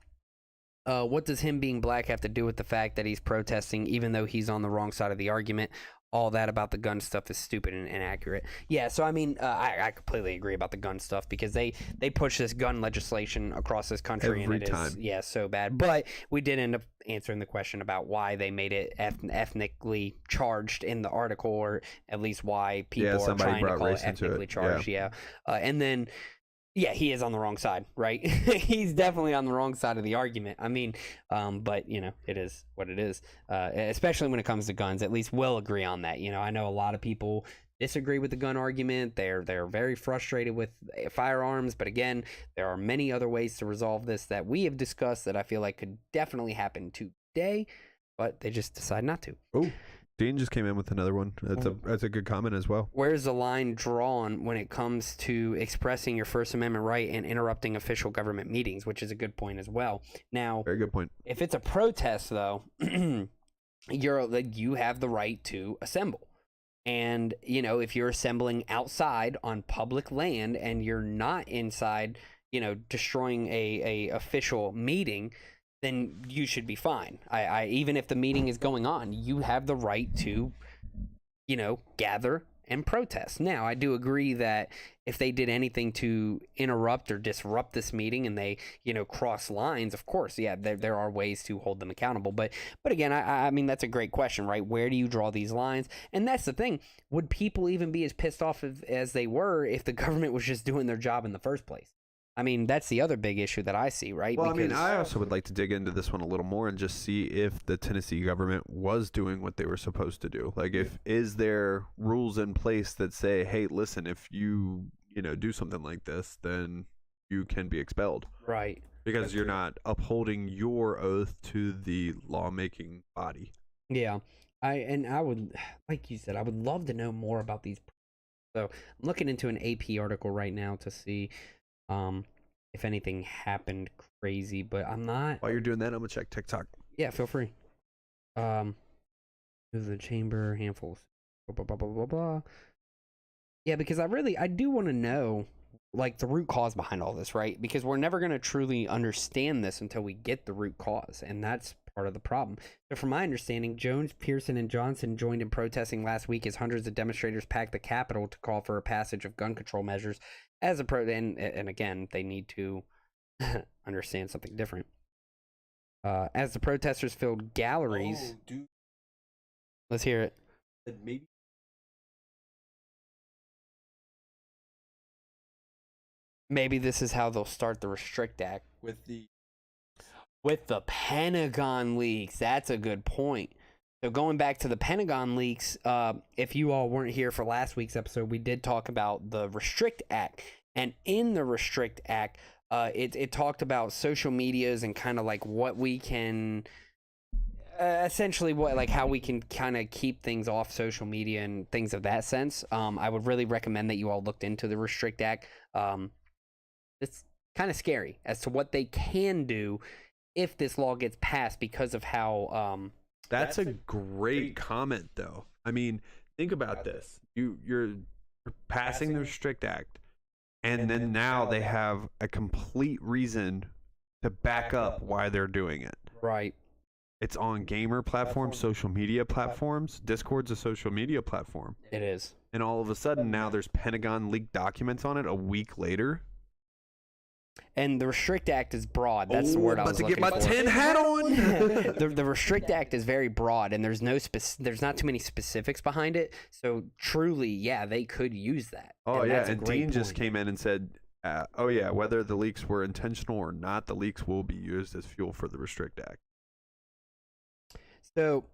what does him being black have to do with the fact that he's protesting even though he's on the wrong side of the argument? All that about the gun stuff is stupid and inaccurate. Yeah, so I mean, I completely agree about the gun stuff because they push this gun legislation across this country Every and it time. is, yeah, so bad. But we did end up answering the question about why they made it ethnically charged in the article, or at least why people are somebody trying to brought call it race into ethnically it, charged. Yeah, and then. Yeah, he is on the wrong side, right? He's definitely on the wrong side of the argument. I mean, but it is what it is. Especially when it comes to guns, at least we'll agree on that. I know a lot of people disagree with the gun argument. They're very frustrated with firearms, but again, there are many other ways to resolve this that we have discussed that I feel like could definitely happen today, but they just decide not to. Oh, Dean just came in with another one. That's a good comment as well. Where's the line drawn when it comes to expressing your First Amendment right and interrupting official government meetings, which is a good point as well. Now, Very good point. if it's a protest, though, you have the right to assemble. And, if you're assembling outside on public land and you're not inside, destroying a official meeting, then you should be fine. I even if the meeting is going on, you have the right to, gather and protest. Now, I do agree that if they did anything to interrupt or disrupt this meeting and they, cross lines, of course, yeah, there are ways to hold them accountable. But again, I mean, that's a great question, right? Where do you draw these lines? And that's the thing. Would people even be as pissed off as they were if the government was just doing their job in the first place? I mean, that's the other big issue that I see, right? Well, because, I also would like to dig into this one a little more and just see if the Tennessee government was doing what they were supposed to do. Like, is there rules in place that say, hey, listen, if you do something like this, then you can be expelled Right. because you're not upholding your oath to the lawmaking body. Yeah. I would, like you said, I would love to know more about these. So I'm looking into an AP article right now to see if anything happened crazy, but I'm not. While you're doing that, I'm gonna check TikTok. Yeah, feel free. The chamber handfuls. Blah, blah, blah, blah, blah. Yeah, because I do want to know, like, the root cause behind all this, right? Because we're never going to truly understand this until we get the root cause, and that's part of the problem. So from my understanding, Jones, Pearson, and Johnson joined in protesting last week as hundreds of demonstrators packed the Capitol to call for a passage of gun control measures as a and again, they need to understand something different. As the protesters filled galleries. Oh, dude. Let's hear it. Maybe. Maybe this is how they'll start the Restrict Act. With the Pentagon leaks. That's a good point. So going back to the Pentagon leaks, if you all weren't here for last week's episode, we did talk about the Restrict Act. And in the Restrict Act, it talked about social medias and kind of like what we can... essentially how we can kind of keep things off social media and things of that sense. I would really recommend that you all looked into the Restrict Act. It's kind of scary as to what they can do if this law gets passed because of how That's a great comment, though. I mean, think about this. You're passing the Restrict Act, and then now they have a complete reason to back up why they're doing it. right. It's on gamer platforms, social media platforms. Discord's a social media platform. It is. And all of a sudden now there's Pentagon leaked documents on it a week later. And the Restrict Act is broad. That's the word I was looking for. About to get my tin hat on. The Restrict Act is very broad, and there's not too many specifics behind it. So truly, yeah, they could use that. Oh, and yeah. that's a And great Dean just point. came in and said, oh, yeah, whether the leaks were intentional or not, the leaks will be used as fuel for the Restrict Act. So,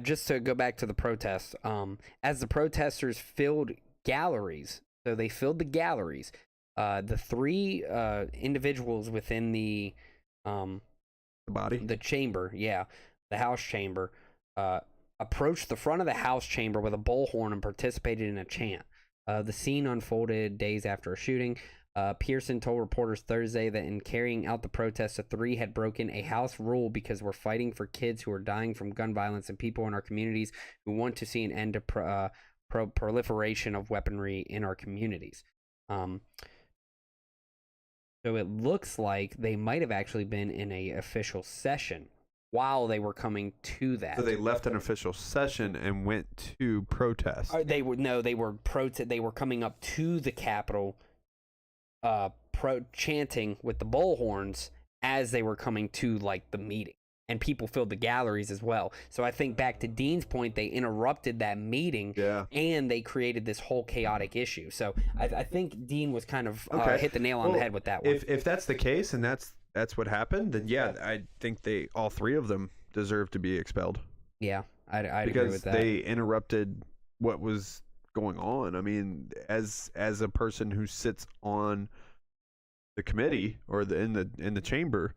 just to go back to the protests, as the protesters filled galleries, so they filled the galleries, the three individuals within the body? the chamber, the House chamber, approached the front of the House chamber with a bullhorn and participated in a chant. The scene unfolded days after a shooting. Pearson told reporters Thursday that in carrying out the protest, the three had broken a House rule because we're fighting for kids who are dying from gun violence and people in our communities who want to see an end to proliferation of weaponry in our communities. So it looks like they might have actually been in a official session while they were coming to that. So they left an official session and went to protest. They were coming up to the Capitol, chanting with the bullhorns as they were coming to like the meeting, and people filled the galleries as well. So I think back to Dean's point, they interrupted that meeting, and they created this whole chaotic issue. So I think Dean was kind of hit the nail on the head with that one. If that's the case and that's what happened, then yeah, I think all three of them deserve to be expelled. Yeah, I'd because agree with that. they interrupted what was going on. I mean, as a person who sits on the committee or in the chamber,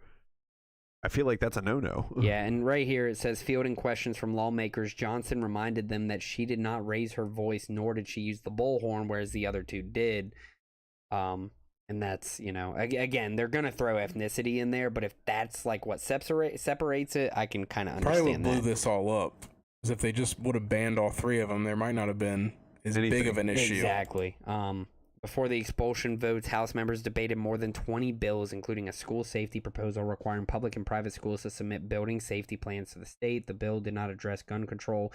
I feel like that's a no-no. Yeah, and right here it says, fielding questions from lawmakers, Johnson reminded them that she did not raise her voice, nor did she use the bullhorn, whereas the other two did. And that's, again, they're going to throw ethnicity in there, but if that's like what separates it, I can kind of understand Probably what blew that. this all up is if they just would have banned all three of them, there might not have been as big of an issue. Exactly. Before the expulsion votes, House members debated more than 20 bills, including a school safety proposal requiring public and private schools to submit building safety plans to the state. The bill did not address gun control.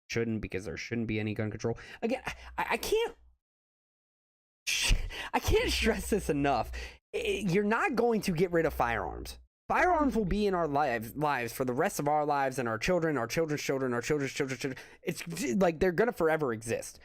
Shouldn't, because there shouldn't be any gun control. Again, I can't stress this enough. You're not going to get rid of firearms. Firearms will be in our lives for the rest of our lives, and our children's children. It's like they're going to forever exist.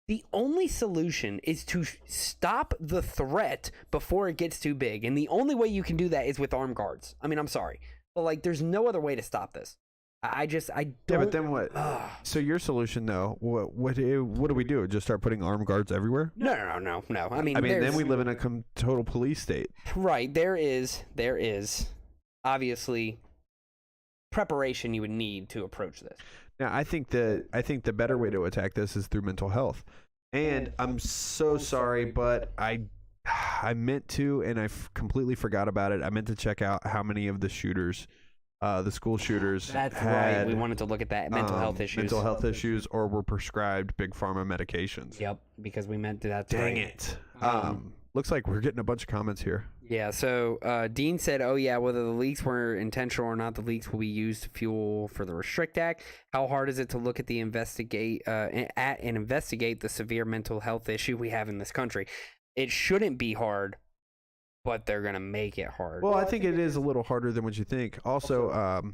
The only solution is to stop the threat before it gets too big. And the only way you can do that is with armed guards. I mean, I'm sorry, but like there's no other way to stop this. I don't. Yeah, but then what? Ugh. So your solution though, what do we do? Just start putting armed guards everywhere? No. I mean, then we live in a total police state. right. There is obviously preparation you would need to approach this. Now, I think the better way to attack this is through mental health. And I'm so sorry, but I meant to, and I completely forgot about it. I meant to check out how many of the shooters, the school shooters, That's had right. We wanted to look at that mental health issues. mental health issues, or were prescribed big pharma medications. Yep, because we meant that. Dang it. Looks like we're getting a bunch of comments here. Yeah, so Dean said, oh, yeah, whether the leaks were intentional or not, the leaks will be used to fuel for the Restrict Act. How hard is it to look at and investigate the severe mental health issue we have in this country? It shouldn't be hard, but they're going to make it hard. Well, I think it is a little harder than what you think. Also,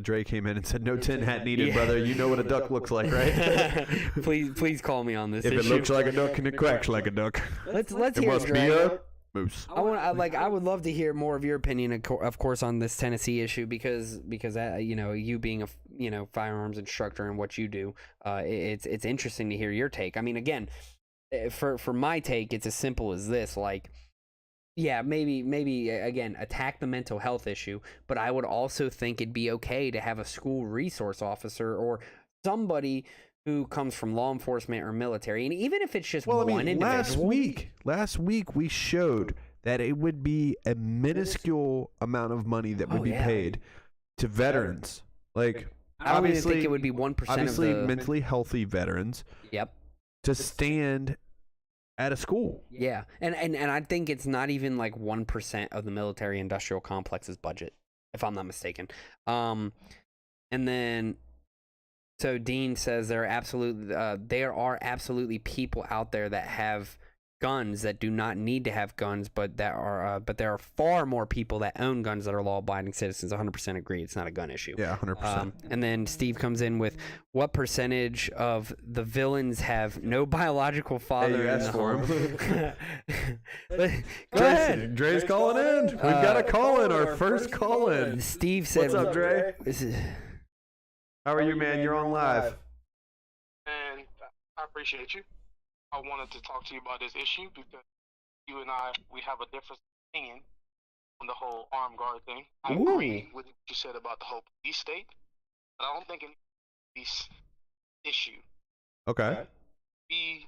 Dre came in and said, no tin hat needed, brother. You know what a duck looks like, right? please call me on this If issue. it looks like a duck and it quacks like a duck, Let's it hear it, must be Dre. a moose. I would love to hear more of your opinion, of course, on this Tennessee issue because you being a firearms instructor and what you do, it's interesting to hear your take. I mean, again, for my take, it's as simple as this. Like, yeah, maybe again attack the mental health issue, but I would also think it'd be okay to have a school resource officer or somebody who comes from law enforcement or military, and even if it's just one individual. Last week we showed that it would be a minuscule amount of money that would be paid to veterans. Like, I don't even think it would be 1% of obviously the mentally healthy veterans. Yep. To stand at a school. Yeah, and I think it's not even like 1% of the military industrial complex's budget, if I'm not mistaken. And then. So Dean says there are absolutely people out there that have guns that do not need to have guns, but there are far more people that own guns that are law-abiding citizens. 100% agree. It's not a gun issue. Yeah, 100%. And then Steve comes in with what percentage of the villains have no biological father? Hey, you asked for him. Go Dre's ahead. Dre's calling in. We've got a call in. Our first call in. Steve said, What's up, Dre? This is, How are you, man? You're on live. And I appreciate you. I wanted to talk to you about this issue because you and we have a different opinion on the whole armed guard thing. I agree with what you said about the whole police state, but I don't think any police issue Okay. be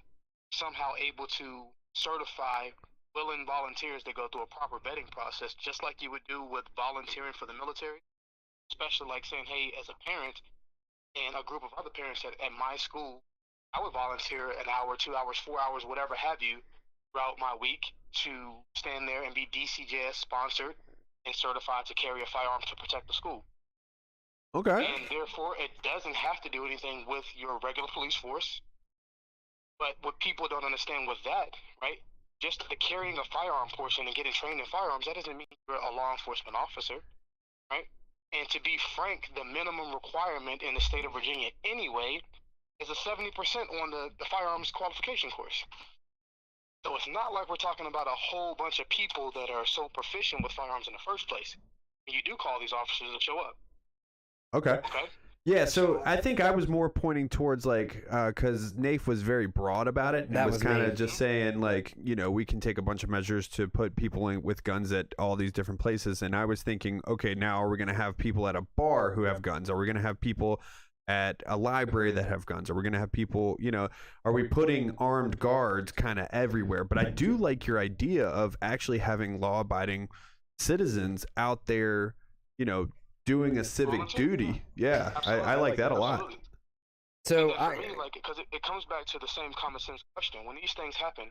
somehow able to certify willing volunteers that go through a proper vetting process, just like you would do with volunteering for the military, especially like saying, hey, as a parent and a group of other parents at my school, I would volunteer an hour, 2 hours, 4 hours, whatever have you, throughout my week to stand there and be DCJS sponsored and certified to carry a firearm to protect the school. Okay. And therefore, it doesn't have to do anything with your regular police force. But what people don't understand with that, right, just the carrying a firearm portion and getting trained in firearms, that doesn't mean you're a law enforcement officer, right? And to be frank, the minimum requirement in the state of Virginia anyway is a 70% on the firearms qualification course. So it's not like we're talking about a whole bunch of people that are so proficient with firearms in the first place. And you do call these officers to show up. Okay. Okay? Yeah, so I think I was more pointing towards like, because Nafe was very broad about it. That was was kind me. of just saying like, you know, we can take a bunch of measures to put people in with guns at all these different places. And I was thinking, okay, now are we going to have people at a bar who have guns? Are we going to have people at a library that have guns? Are we going to have people, you know, are we putting armed guards kind of everywhere? But I do like your idea of actually having law-abiding citizens out there, you know, doing a civic duty. Yeah, I like that a lot. Absolutely. so And for me, like, because it comes back to the same common sense question. When these things happen,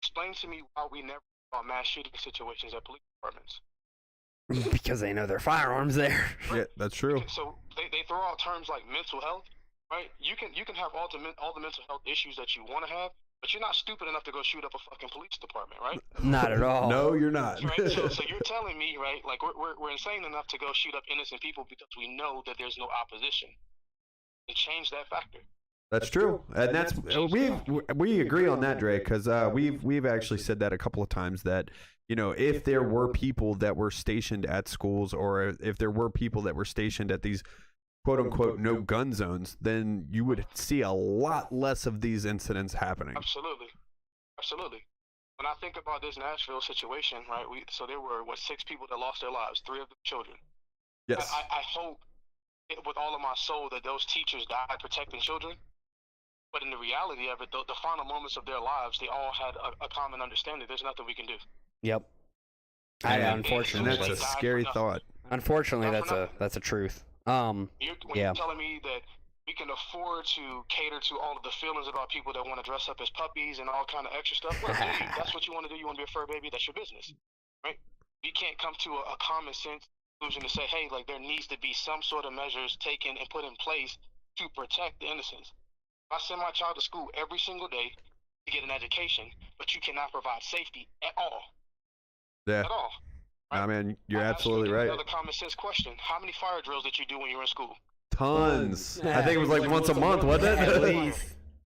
explain to me why we never about mass shooting situations at police departments. because they know their firearms there. Yeah, that's true. So they throw out terms like mental health, right? You can have all the mental health issues that you want to have, but you're not stupid enough to go shoot up a fucking police department, right? Not at all. No, you're not. Right. So you're telling me, right? Like we're insane enough to go shoot up innocent people because we know that there's no opposition. And change that factor. That's true, and that's we agree on that, Dre, because we've actually said that a couple of times that, you know, if there were people that were stationed at schools, or if there were people that were stationed at these quote unquote no gun zones, then you would see a lot less of these incidents happening. Absolutely. When I think about this Nashville situation, right? So there were 6 people that lost their lives, 3 of them children. Yes. I hope with all of my soul that those teachers died protecting children. But in the reality of it, the final moments of their lives, they all had a common understanding. There's nothing we can do. Yep. And Unfortunately, that's a scary thought. Unfortunately, that's a truth. When you're telling me that we can afford to cater to all of the feelings about people that want to dress up as puppies and all kind of extra stuff, well, if that's what you want to do. You want to be a fur baby. That's your business, right? We can't come to a common sense conclusion to say, hey, like there needs to be some sort of measures taken and put in place to protect the innocents. I send my child to school every single day to get an education, but you cannot provide safety at all. Yeah. At all. Right? I mean, you're I absolutely right. Another common sense question: how many fire drills did you do when you were in school? Tons. I think it was like once a month, wasn't it?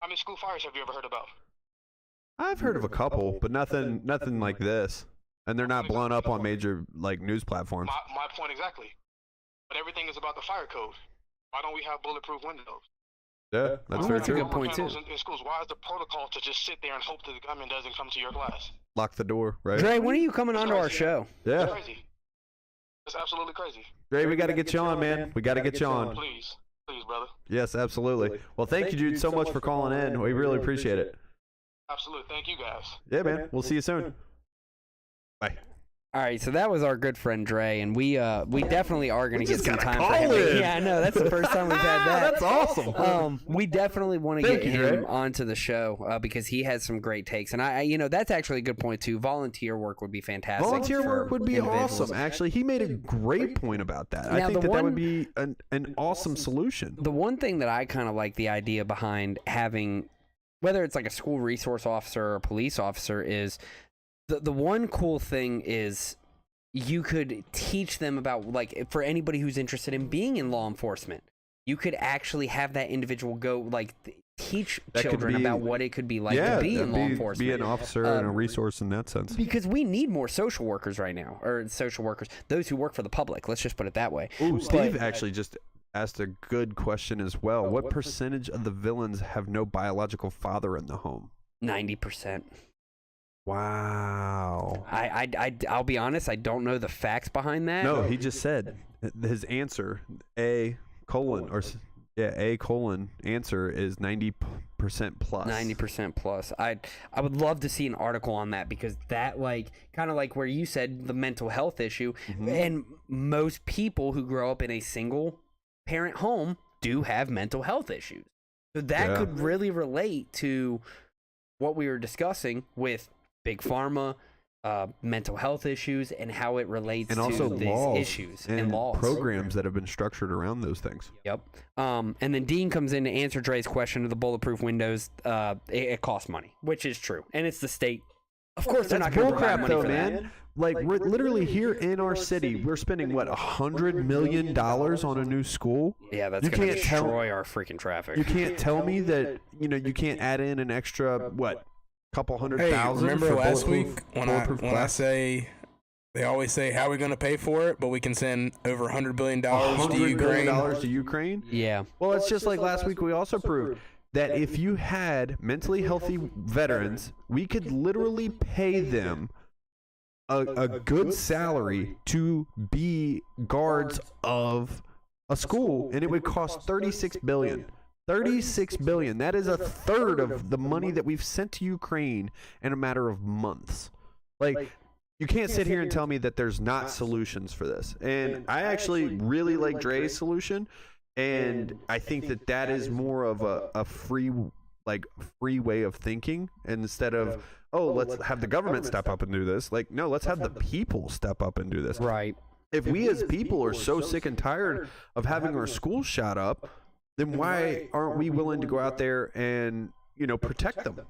How many school fires have you ever heard about? I've heard of a couple, but nothing like this. And they're not blown up on major like news platforms. My point exactly. But everything is about the fire code. Why don't we have bulletproof windows? Yeah, that's very a true. good point, too. In schools, why is the protocol to just sit there and hope that the gunman doesn't come to your class? Lock the door, right? Dre, when are you coming onto our show? Yeah. It's crazy. It's absolutely crazy. Dre, we got to get you on, man. We got to get you on. Please, brother. Yes, absolutely. Well, thank you, Jude, so much for calling in. We really appreciate it. Absolutely. Thank you, guys. Yeah, man. We'll see you soon. Bye. All right, so that was our good friend Dre, and we definitely are going to get some gotta time call for him. him. Yeah, I know. That's the first time we've had that. That's awesome. We definitely want to Thank get you, him Dre. onto the show because he has some great takes, and I that's actually a good point too. Volunteer work would be fantastic. Volunteer for work would be individuals. awesome. Actually, he made a great point about that. I Now, think the that would one- be an awesome solution. The one thing that I kind of like the idea behind having, whether it's like a school resource officer or a police officer, is the one cool thing is you could teach them about, like, for anybody who's interested in being in law enforcement, you could actually have that individual go, like, teach That could children be- about what it could be like yeah, to be in law enforcement. be an officer and a resource in that sense. Because we need more social workers right now, or social workers, those who work for the public. Let's just put it that way. Ooh, Steve actually just asked a good question as well. What percentage of the villains have no biological father in the home? 90%. Wow. I'll be honest, I don't know the facts behind that. No, he just said his answer, A colon answer is 90% plus. 90% plus. I would love to see an article on that, because that, like, kind of like where you said the mental health issue, and most people who grow up in a single parent home do have mental health issues. So that could really relate to what we were discussing with Big Pharma, mental health issues, and how it relates And also to these laws issues and laws. programs that have been structured around those things. Yep. And then Dean comes in to answer Dre's question of the bulletproof windows. It costs money, which is true, and it's the state. Of course, they're not going to provide money though, for man. that. Like, we're literally here in our city. We're spending what, $100 million on a new school? Yeah, that's You going to can't tell- destroy our freaking traffic. You can't tell me that you can't add in an extra couple hundred Hey, thousand. remember for last bulletproof- week when bulletproof I glass? say they always say how are we going to pay for it, but we can send over $100 billion to $100 Ukraine. billion to Ukraine? Yeah. Well, it's just like last week we also proved that if you had mentally healthy veterans, we could literally pay them a good salary to be guards of a school, and it would cost $36 billion. $36 billion. That is a third of the money that we've sent to Ukraine in a matter of months. Like, you can't sit here and tell me that there's not solutions for this. And I actually really like Dre's solution, and I think that is more of a free way of thinking, instead of, oh, let's have the government step up and do this. Like, no, let's have the people step up and do this. Right. If we as people are so sick and tired of having our schools shot up, then why aren't we willing to go out there and, protect them?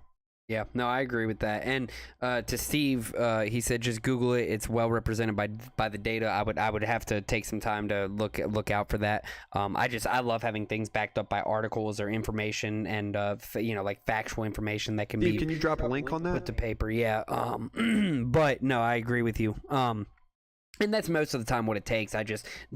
Yeah, no, I agree with that. And to Steve, he said just Google it. It's well represented by the data. I would have to take some time to look out for that. I love having things backed up by articles or information, and like factual information that can Steve, be can you drop a link on put that? to paper. Yeah. But no, I agree with you. And that's most of the time what it takes.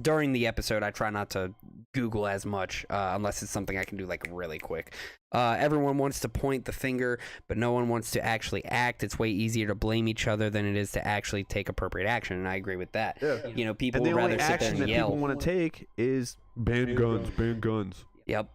During the episode, I try not to Google as much unless it's something I can do like really quick. Everyone wants to point the finger, but no one wants to actually act. It's way easier to blame each other than it is to actually take appropriate action, and I agree with that. Yeah. You know, people And the would only rather sit there action and that yell. people want to take is ban guns, ban guns. Yep.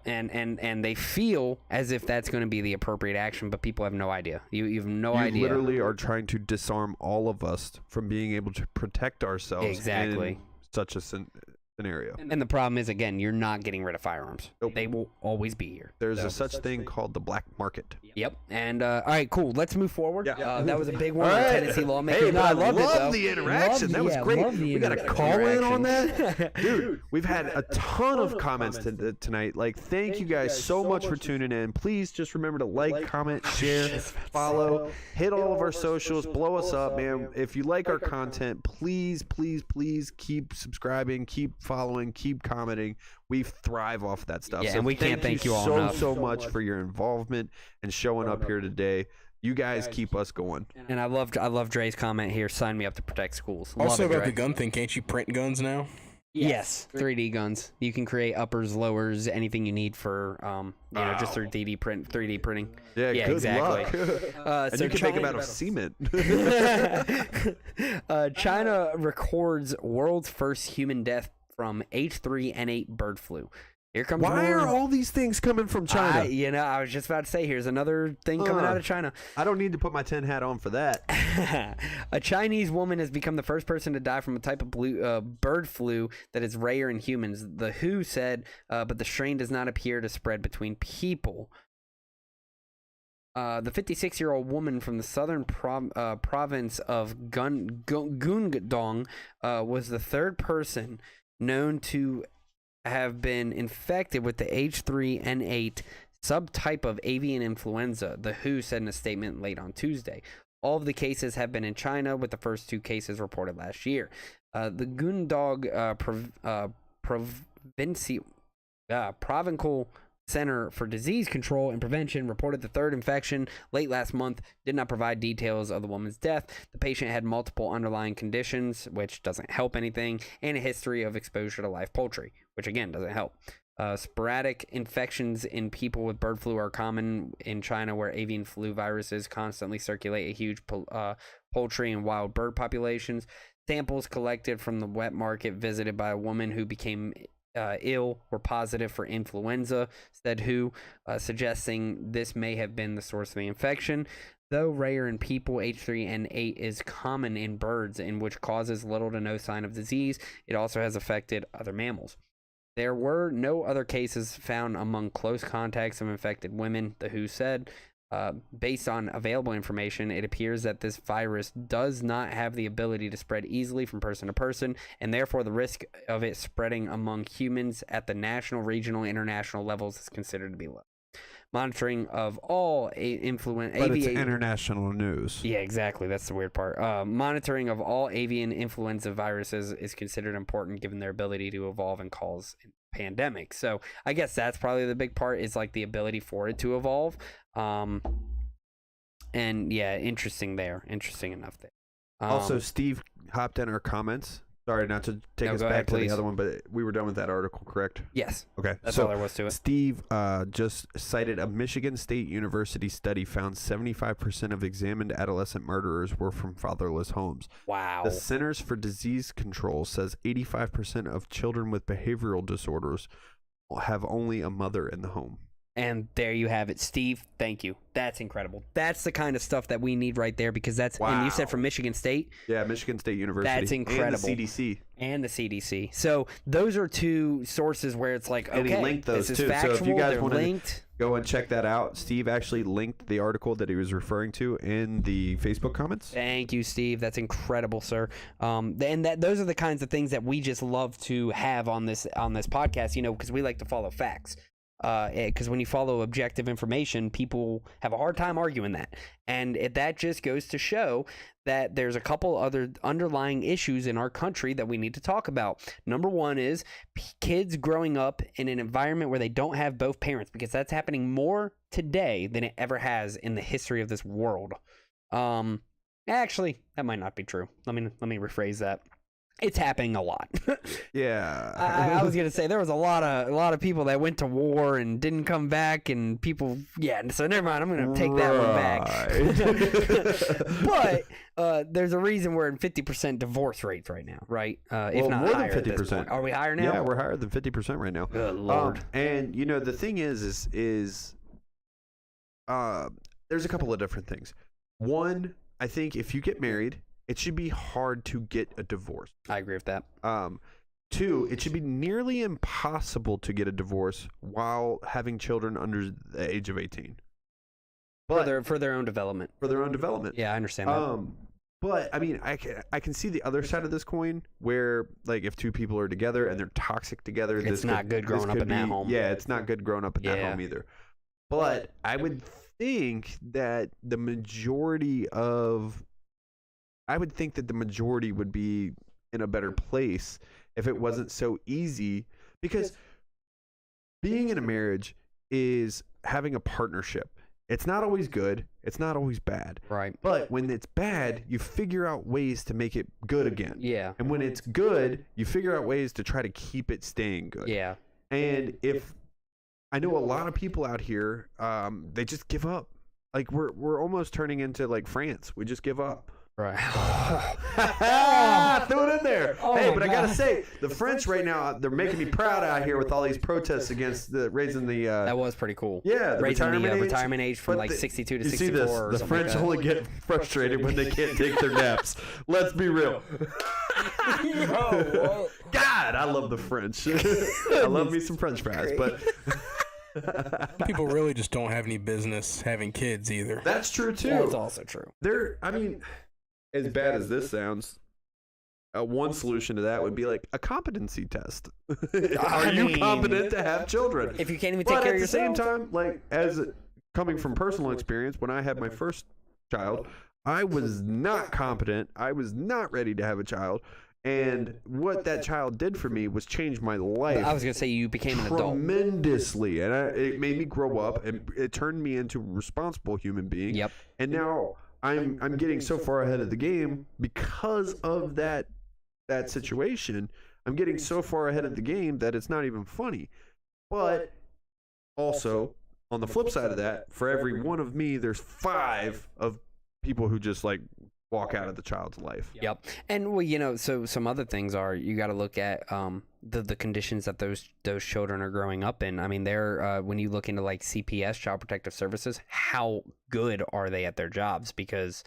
And they feel as if that's going to be the appropriate action, but people have no idea. You have no You idea. literally are trying to disarm all of us from being able to protect ourselves. Exactly. In such a scenario. And the problem is, again, you're not getting rid of firearms. Nope. They will always be here. There's a such thing called the black market. Yep. And all right, cool. Let's move forward. Yeah. That was a big one. All on right. Tennessee lawmakers. Hey, No, but I loved it, though. the interaction. That was great. We got a call in on that. Dude, we've had a ton of comments tonight. Like, thank you guys so much for tuning in. Please just remember to like, comment, share, follow, hit all of our socials, blow us up, man. If you like our content, please keep subscribing, keep following, keep commenting. We thrive off that stuff. Yeah, so and we can't thank you all enough. so much for your involvement and showing up here today. You guys keep us going. And I love Dre's comment here. Sign me up to protect schools. Love Also it, about Dre. the gun thing, can't you print guns now? Yes, 3D guns. You can create uppers, lowers, anything you need for just through 3D printing. Yeah, Yeah, good exactly. luck. And So you can make them China- out of cement. China records world's first human death from H3N8 bird flu. Here comes Why more. are all these things coming from China? I was just about to say, here's another thing coming out of China. I don't need to put my tin hat on for that. A Chinese woman has become the first person to die from a type of bird flu that is rare in humans. The WHO said, but the strain does not appear to spread between people. The 56-year-old woman from the southern province of Guangdong was the third person known to have been infected with the H3N8 subtype of avian influenza, the WHO said in a statement late on Tuesday. All of the cases have been in China, with the first 2 cases reported last year. The Guangdong Provincial Center for Disease Control and Prevention reported the third infection late last month, did not provide details of the woman's death. The patient had multiple underlying conditions, which doesn't help anything, and a history of exposure to live poultry, which again doesn't help. Sporadic infections in people with bird flu are common in China, where avian flu viruses constantly circulate a huge poultry and wild bird populations. Samples collected from the wet market visited by a woman who became ill were positive for influenza, said WHO, suggesting this may have been the source of the infection. Though rare in people, H3N8 is common in birds, in which causes little to no sign of disease. It also has affected other mammals. There were no other cases found among close contacts of infected women, the WHO said. Based on available information, it appears that this virus does not have the ability to spread easily from person to person, and therefore the risk of it spreading among humans at the national, regional, and international levels is considered to be low. Monitoring of all But it's international news. Yeah, exactly. That's the weird part. Monitoring of all avian influenza viruses is considered important given their ability to evolve and cause pandemics. So I guess that's probably the big part, is like the ability for it to evolve. And yeah, interesting enough there. Also, Steve hopped in our comments. Sorry not to take us back to the other one, but we were done with that article, correct? Yes. Okay. That's so all there was to it. Steve just cited a Michigan State University study found 75% of examined adolescent murderers were from fatherless homes. Wow. The Centers for Disease Control says 85% of children with behavioral disorders have only a mother in the home. And there you have it, Steve. Thank you. That's incredible. That's the kind of stuff that we need right there, because that's, and you said from Michigan State. Yeah, Michigan State University. That's incredible. And the CDC. And the CDC. So those are 2 sources where it's like, And he okay, linked those this too. is factual, So if you guys they're want to linked. go and check that out, Steve actually linked the article that he was referring to in the Facebook comments. Thank you, Steve. That's incredible, sir. And those are the kinds of things that we just love to have on this podcast, because we like to follow facts. Because when you follow objective information, people have a hard time arguing that. And that just goes to show that there's a couple other underlying issues in our country that we need to talk about. Number one is kids growing up in an environment where they don't have both parents, because that's happening more today than it ever has in the history of this world. Actually, that might not be true. Let me rephrase that. It's happening a lot. Yeah. I was gonna say there was a lot of people that went to war and didn't come back, and people. Yeah, so never mind. I'm gonna take that one back. But there's a reason we're in 50% divorce rates right now, right? If not more higher than at this 50%. point. Are we higher now? Yeah, we're higher than 50% right now. Good Lord. And you know the thing is there's a couple of different things. One, I think if you get married, it should be hard to get a divorce. I agree with that. Two, it should be nearly impossible to get a divorce while having children under the age of 18. But For their own development. for their own development. Yeah, I understand that. But I mean, I can see the other side of this coin where, like, if two people are together and they're toxic together, It's not good growing up in that home. Yeah, it's not good growing up in that Yeah. home either. But I would think that the majority would be in a better place if it wasn't so easy, because being in a marriage is having a partnership. It's not always good. It's not always bad. Right. But when it's bad, you figure out ways to make it good again. Yeah. And when it's good, you figure out ways to try to keep it staying good. Yeah. And if I know a lot of people out here, they just give up. Like we're almost turning into like France. We just give up. Right. Throw it in there. Oh hey, my but I gotta God. say, the French right now, they're making me proud out here with all these protests against raising the. That was pretty cool. Yeah, the raising retirement the age. retirement age from But like the- 62 to you 64 see this? or The something French like that. only get frustrated when they can't take their naps. Let's be real. God, I love the French. I love me some French fries, but People really just don't have any business having kids either. that's true too. That's also true. I mean, as bad as this sounds, one solution to that would be like a competency test. Are you mean, competent to have children? If you can't even take But care at of the same yourself. time, like coming from personal experience, when I had my first child, I was not competent. I was not ready to have a child. And what that child did for me was change my life I was gonna say you became an adult. tremendously, and it made me grow up, and it turned me into a responsible human being. Yep. And now I'm getting so far ahead of the game because of that situation. I'm getting so far ahead of the game that it's not even funny. But also, on the flip side of that, for every one of me, there's 5 of people who just like walk out of the child's life. Yep. And well, so some other things are you got to look at the conditions that those children are growing up in. I mean, they're when you look into like CPS, Child Protective Services, how good are they at their jobs? Because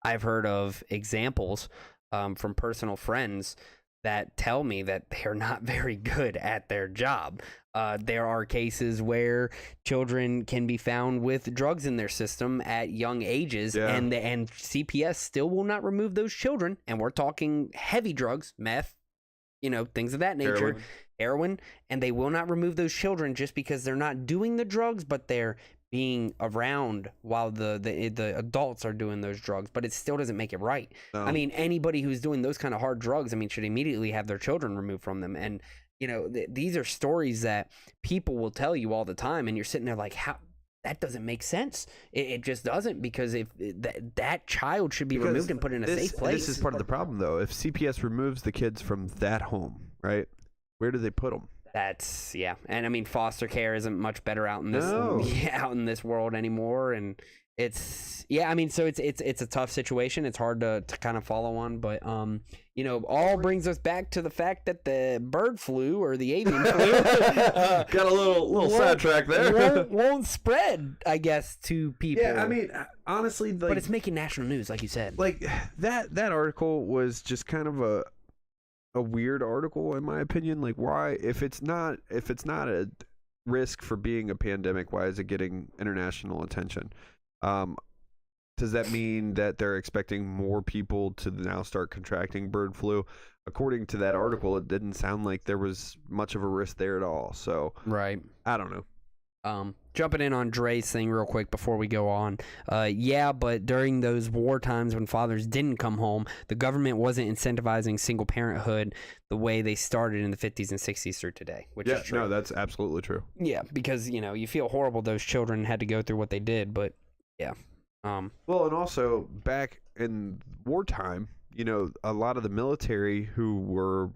I've heard of examples from personal friends that tell me that they're not very good at their job. There are cases where children can be found with drugs in their system at young ages, Yeah. and CPS still will not remove those children. And we're talking heavy drugs, meth, things of that nature, heroin, and they will not remove those children just because they're not doing the drugs, but they're being around while the adults are doing those drugs. But it still doesn't make it right. No. I mean, anybody who's doing those kind of hard drugs, should immediately have their children removed from them. And these are stories that people will tell you all the time, and you're sitting there like, how? That doesn't make sense. It just doesn't, because if that child should be removed and put in a safe place. This is part of the problem, though. If CPS removes the kids from that home, right, where do they put them? That's and foster care isn't much better out in this No. out in this world anymore, and it's so it's a tough situation. It's hard to kind of follow on, but all brings us back to the fact that the bird flu or the avian flu Got a little sidetrack there. won't spread, I guess, to people. Yeah, I mean, honestly, like, but it's making national news, like you said. like that article was just kind of a weird article, in my opinion. Like, why, if it's not a risk for being a pandemic, why is it getting international attention? Does that mean that they're expecting more people to now start contracting bird flu? According to that article, it didn't sound like there was much of a risk there at all. So Right. I don't know. Jumping in on Dre's thing real quick before we go on. But during those war times when fathers didn't come home, the government wasn't incentivizing single parenthood the way they started in the 50s and 60s through today, which is true. No, that's absolutely true. Yeah, because, you feel horrible those children had to go through what they did, but yeah. Well, and also back in wartime, a lot of the military who were,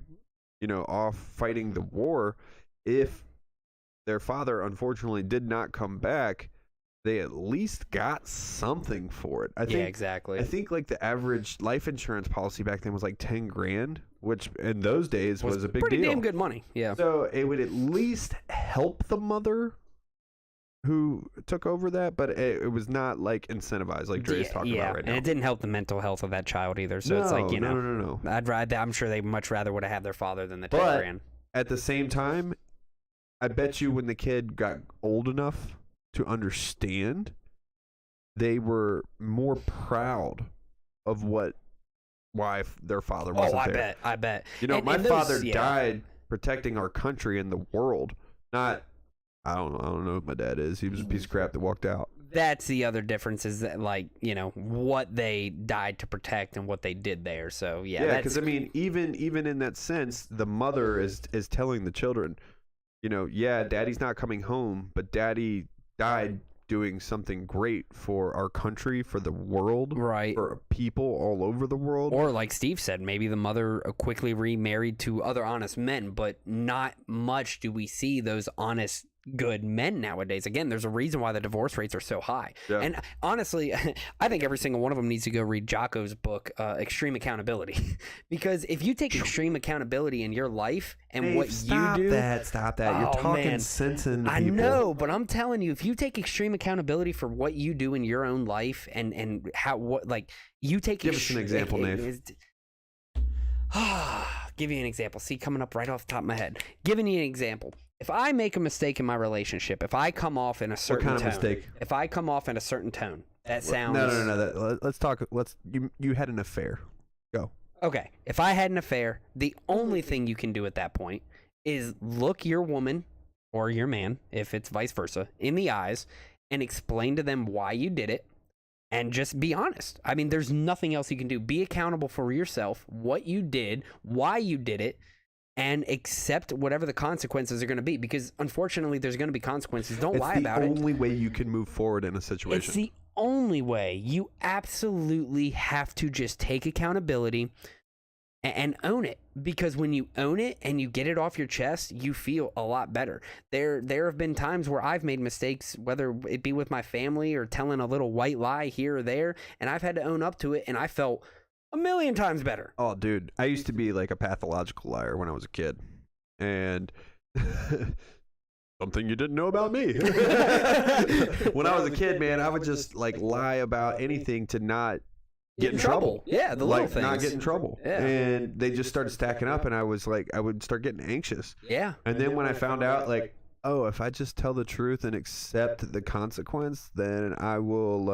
off fighting the war, if their father unfortunately did not come back, they at least got something for it. I think exactly. I think like the average life insurance policy back then was like 10 grand, which in those days was a big pretty deal. damn good money. Yeah. So it would at least help the mother who took over that, but it was not like incentivized like Dre's talking about right now. And it didn't help the mental health of that child either. So it's like, No. I'm sure they much rather would have had their father than the 10 But grand. at the same time, I bet you when the kid got old enough to understand, they were more proud of why their father wasn't there. I bet. My and father those, died protecting our country and the world, not. I don't know what my dad is. He was a piece of crap that walked out. That's the other difference is that, like, what they died to protect and what they did there. So, Yeah, because I mean, even in that sense, the mother is telling the children, daddy's not coming home, but daddy died doing something great for our country, for the world, right, for people all over the world. Or like Steve said, maybe the mother quickly remarried to other honest men, but not much do we see those honest, good men nowadays. Again, there's a reason why the divorce rates are so high. Yeah. And honestly, I think every single one of them needs to go read Jocko's book, Extreme Accountability. Because if you take extreme accountability in your life and what you do... Stop that. You're Oh, talking man. sense into I people. know, but I'm telling you, if you take extreme accountability for what you do in your own life and you take... Give us an example, Nate. Give you an example. See, coming up right off the top of my head. Giving you an example. If I make a mistake in my relationship, if I come off in a certain kind of tone, mistake? If I come off in a certain tone, that sounds... No. Let's talk. You had an affair. Go. Okay, if I had an affair, the only thing you can do at that point is look your woman or your man, if it's vice versa, in the eyes and explain to them why you did it and just be honest. I mean, there's nothing else you can do. Be accountable for yourself, what you did, why you did it, and accept whatever the consequences are going to be, because unfortunately there's going to be consequences. Don't lie about it. It's the only way you can move forward in a situation. It's the only way. You absolutely have to just take accountability and own it, because when you own it and you get it off your chest, you feel a lot better. There have been times where I've made mistakes, whether it be with my family or telling a little white lie here or there, and I've had to own up to it, and I felt a million times better. Oh, dude, I used to be like a pathological liar when I was a kid, and something you didn't know about me. When I was a kid, man, I would just like lie about anything to not get in trouble. Yeah, the little things. Not get in trouble. Yeah. And they just started stacking up, and I was like, I would start getting anxious. Yeah. And then when I found out, like, oh, if I just tell the truth and accept the consequence, then I will,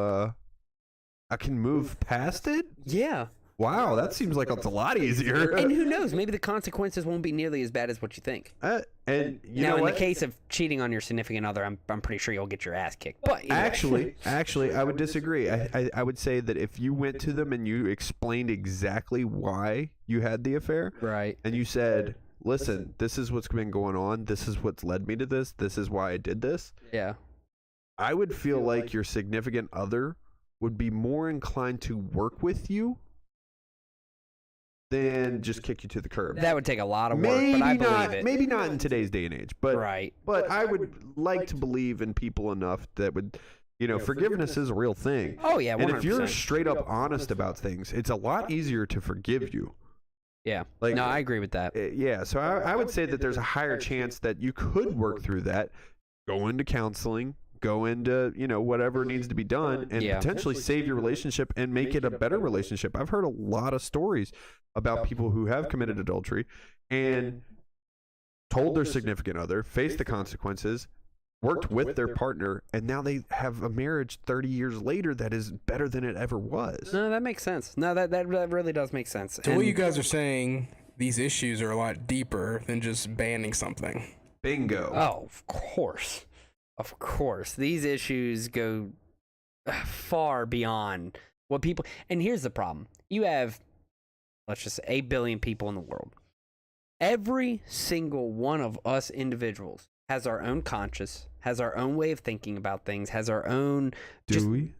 I can move past it. Yeah. Wow, that seems like it's a lot easier. And who knows? Maybe the consequences won't be nearly as bad as what you think. And you now, know in what? the case of cheating on your significant other, I'm pretty sure you'll get your ass kicked. But Actually, I would disagree. I would say that if you went to them and you explained exactly why you had the affair, right, and you said, listen, this is what's been going on, this is what's led me to this is why I did this, yeah, I would feel like your significant other would be more inclined to work with you than just kick you to the curb. that would take a lot of work, but I believe it. Maybe not in today's day and age, but Right. But I would like to believe in people enough that would, forgiveness is a real thing. Oh yeah, 100%. And if you're straight up honest about things, it's a lot easier to forgive you. yeah, Like, no, I agree with that. Yeah, so I would say that there's a higher chance that you could work through that, go into counseling, go into, whatever needs to be done, and Yeah. potentially save your relationship and make it a better relationship. I've heard a lot of stories about people who have committed adultery and told their significant other, faced the consequences, worked with their partner, and now they have a marriage 30 years later that is better than it ever was. No, that makes sense. No, that really does make sense. So what you guys are saying, these issues are a lot deeper than just banning something. Bingo. Oh, of course. Of course. These issues go far beyond what people... And here's the problem. You have, let's just say, 8 billion people in the world. Every single one of us individuals has our own conscience, has our own way of thinking about things, has our own... Do we?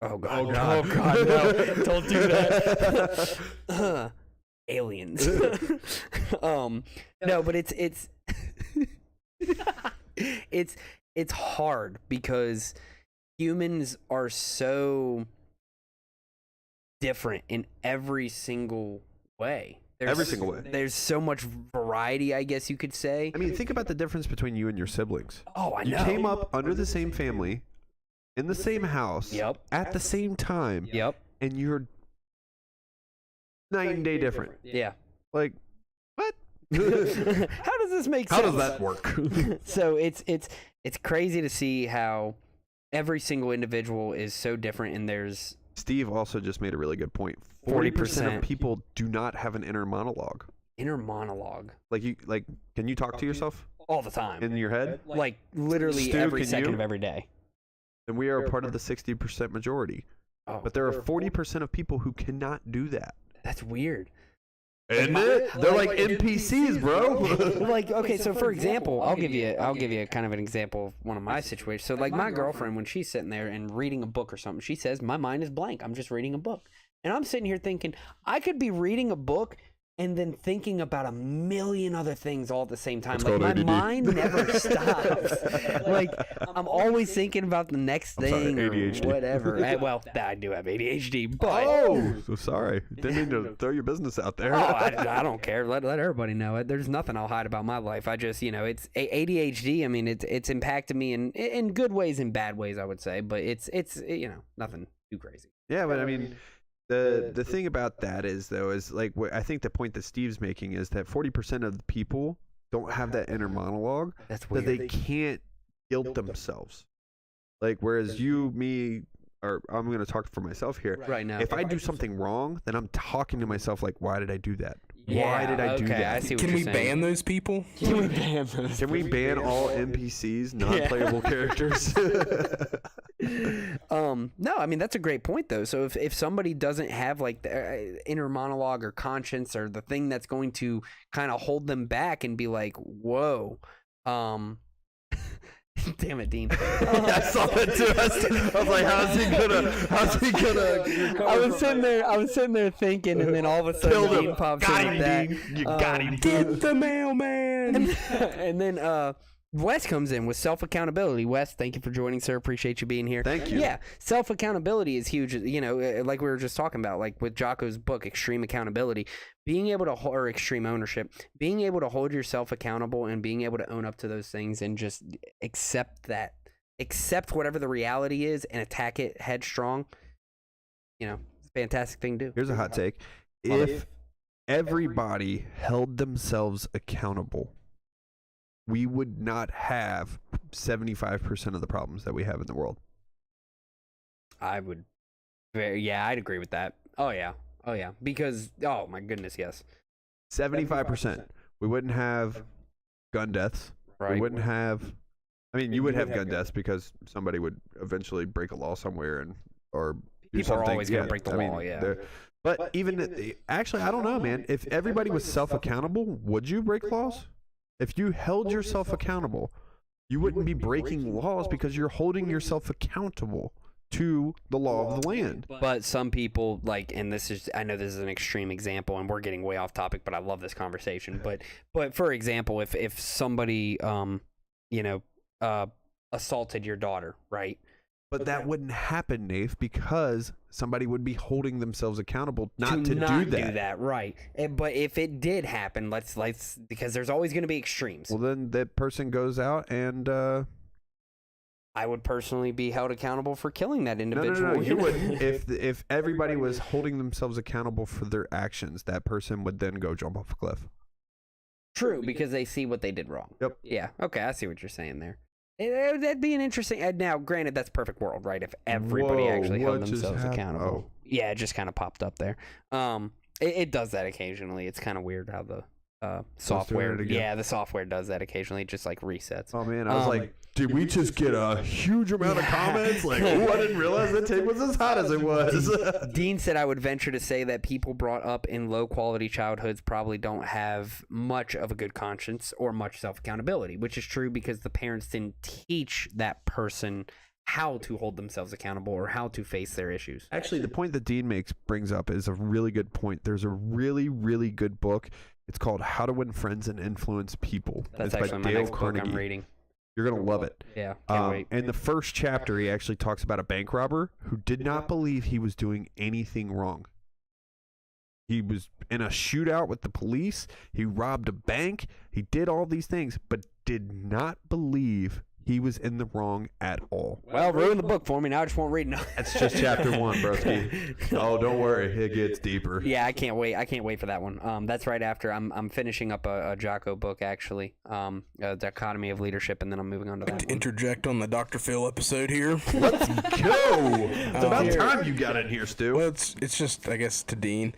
Oh god! Oh, Oh God. god! No! Don't do that. Aliens. No, but it's it's hard because humans are so different in every single way. Every single way. There's so much variety, I guess you could say. I mean, think about the difference between you and your siblings. Oh, I You know. came up under the same family, in the same house, Yep. at the same time, Yep. and you're night and day different. Yeah. Like, what? How does this make sense? How does that work? So it's crazy to see how every single individual is so different, and there's Steve also just made a really good point. 40% of people do not have an inner monologue. inner monologue Like, can you talk to yourself all the time, in your head? like literally Stu, every can second you? of every day. And we are a part of the 60% majority. Oh, But there are 40% of people who cannot do that. that's weird. Isn't it? They're like NPCs, bro. Like, okay, so for example, I'll give you kind of an example of one of my situations. So like my girlfriend, when she's sitting there and reading a book or something, she says, my mind is blank. I'm just reading a book. And I'm sitting here thinking, I could be reading a book and then thinking about a million other things all at the same time. It's Like called my ADD. mind never stops. Like I'm always thinking about the next I'm sorry, thing or ADHD. whatever. Well, I do have ADHD, but Oh, so sorry. Didn't mean to throw your business out there. Oh, I don't care. Let everybody know it. There's nothing I'll hide about my life. I just, it's ADHD. I mean, it's impacted me in good ways and bad ways, I would say. But it's nothing too crazy. Yeah, but I mean, the thing about that is though is like I think the point that Steve's making is that 40% of the people don't have that inner monologue That's that weird. they can't guilt themselves. Like whereas you, me, or I'm going to talk for myself here. Right now, If I do something wrong, then I'm talking to myself like, why did I do that? Why Yeah, did I do okay, that? I see what Can you're we saying. ban those people? Can we ban those? Can we ban all NPCs, non-playable characters? No, I mean that's a great point though. So if somebody doesn't have like the inner monologue or conscience or the thing that's going to kind of hold them back and be like, whoa, damn it, Dean. I saw that too. I was like, how's he gonna? I was sitting there thinking, and then all of a sudden Killed him. Dean pops Got in him, with that. Dean. You got him. Get the mailman. And then Wes comes in with self-accountability. Wes, thank you for joining, sir. Appreciate you being here. Thank you. Yeah, self-accountability is huge. Like we were just talking about, like with Jocko's book, Extreme Accountability, being able to, or Extreme Ownership, being able to hold yourself accountable and being able to own up to those things and just accept whatever the reality is and attack it headstrong. It's a fantastic thing to do. Here's a hot take: Love if everybody held themselves accountable, we would not have 75% of the problems that we have in the world. I would, I'd agree with that. Oh yeah, because oh my goodness, yes. 75%. We wouldn't have gun deaths. Right. We wouldn't have. I mean, you would have gun deaths because somebody would eventually break a law somewhere or do People are something. always gonna break the I mean, law, yeah. But even actually, I don't know, man. If everybody was self-accountable, would you break laws? If you held yourself accountable, you wouldn't be breaking laws because you're holding yourself accountable to the law of the land. But some people and I know this is an extreme example and we're getting way off topic, but I love this conversation. But for example, if somebody assaulted your daughter, right? But that wouldn't happen, Nath, because somebody would be holding themselves accountable not to not do that. right? But if it did happen, let's because there's always going to be extremes. Well, then that person goes out and I would personally be held accountable for killing that no, individual. you wouldn't. If everybody was holding themselves accountable for their actions, that person would then go jump off a cliff. True, because they see what they did wrong. Yep. Yeah. Okay, I see what you're saying there. That'd be an interesting. Now, granted, that's perfect world, right? If everybody Whoa, actually held what just themselves happened? accountable. Oh. Yeah, it just kind of popped up there. It does that occasionally. It's kind of weird how the software. it again. Yeah, the software does that occasionally. It just like resets. Oh man, I was like, did we just get a huge amount of comments? Like, oh, I didn't realize the tape was as hot as it was. Dean said, I would venture to say that people brought up in low quality childhoods probably don't have much of a good conscience or much self accountability, which is true because the parents didn't teach that person how to hold themselves accountable or how to face their issues. Actually, the point that Dean brings up is a really good point. There's a really, really good book. It's called How to Win Friends and Influence People. That's it's actually by my Dale next Carnegie. book I'm reading. You're going to love it. Yeah, can't wait. In the first chapter, he actually talks about a bank robber who did not believe he was doing anything wrong. He was in a shootout with the police. He robbed a bank. He did all these things, but did not believe he was in the wrong at all. Well, ruin the book for me. Now I just won't read it. That's just chapter 1, broski. Oh, don't worry. It gets deeper. Yeah, I can't wait. I can't wait for that one. That's right after I'm finishing up a Jocko book, actually. The Dichotomy of Leadership, and then I'm moving on to I'd like that to one. interject on the Dr. Phil episode here. Let's go. It's about time you got in here, Stu. Well, it's just, I guess, to Dean.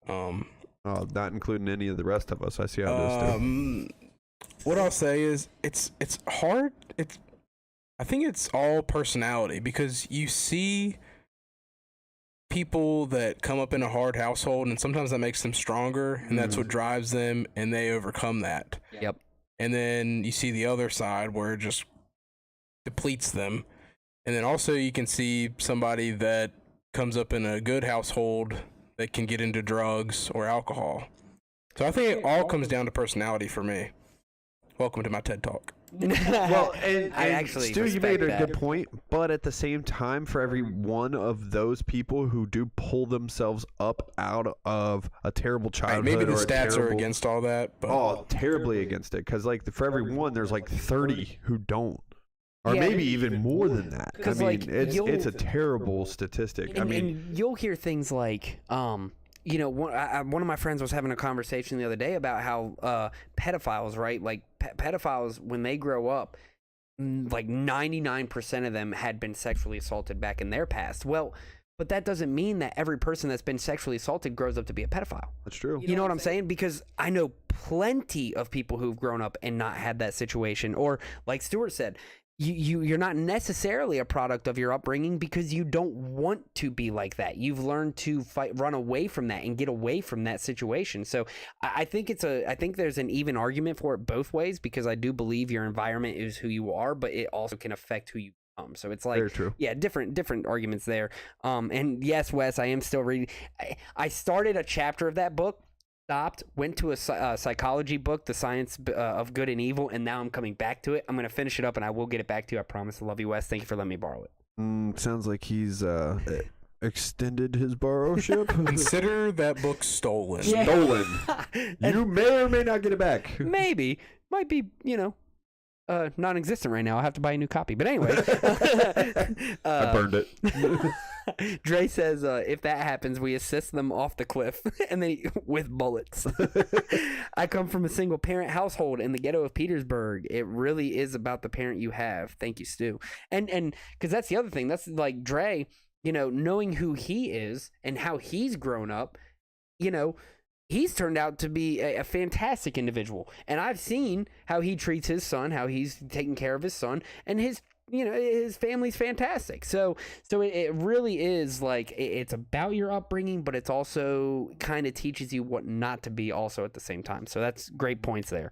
Oh, not including any of the rest of us. I see how it is, Stu. What I'll say is it's hard. I think it's all personality, because you see people that come up in a hard household, and sometimes that makes them stronger, and that's what drives them, and they overcome that. Yep. And then you see the other side where it just depletes them. And then also you can see somebody that comes up in a good household that can get into drugs or alcohol. So I think it all comes down to personality for me. Welcome to my TED Talk. Well, and I actually Stu, you respect made a that. good point, but at the same time, for every one of those people who do pull themselves up out of a terrible childhood, Maybe the or a stats are terrible, against all that, but terribly against it, because like for every one, there's like 30 who don't, or Yeah. maybe even more than that. I 'Cause, mean, like, it's a terrible statistic. And you'll hear things like, you know, one of my friends was having a conversation the other day about how pedophiles, right? Like pedophiles, when they grow up, like 99% of them had been sexually assaulted back in their past. Well, but that doesn't mean that every person that's been sexually assaulted grows up to be a pedophile. That's true. You know what I'm saying? Because I know plenty of people who've grown up and not had that situation. Or like Stuart said, you're not necessarily a product of your upbringing because you don't want to be like that. You've learned to run away from that and get away from that situation. So I think I think there's an even argument for it both ways, because I do believe your environment is who you are, but it also can affect who you become. So it's like, Very true. yeah, different arguments there. And yes, Wes, I am still reading. I started a chapter of that book, stopped, went to a psychology book, The Science of Good and Evil, and now I'm coming back to it. I'm going to finish it up, and I will get it back to you. I promise. I love you, Wes. Thank you for letting me borrow it. Sounds like he's extended his borrowship. consider that book stolen. Yeah. Stolen. You may or may not get it back. Maybe. Might be, you know, non-existent right now. I'll have to buy a new copy. But anyway. I burned it. Dre says, if that happens, we assist them off the cliff and then with bullets. I come from a single parent household in the ghetto of Petersburg. It really is about the parent you have. Thank you, Stu. And because that's the other thing. That's like Dre, you know, knowing who he is and how he's grown up, you know, he's turned out to be a fantastic individual. And I've seen how he treats his son, how he's taking care of his son, and his family's fantastic. So it really is like, it's about your upbringing, but it's also kind of teaches you what not to be also at the same time. So that's great points there.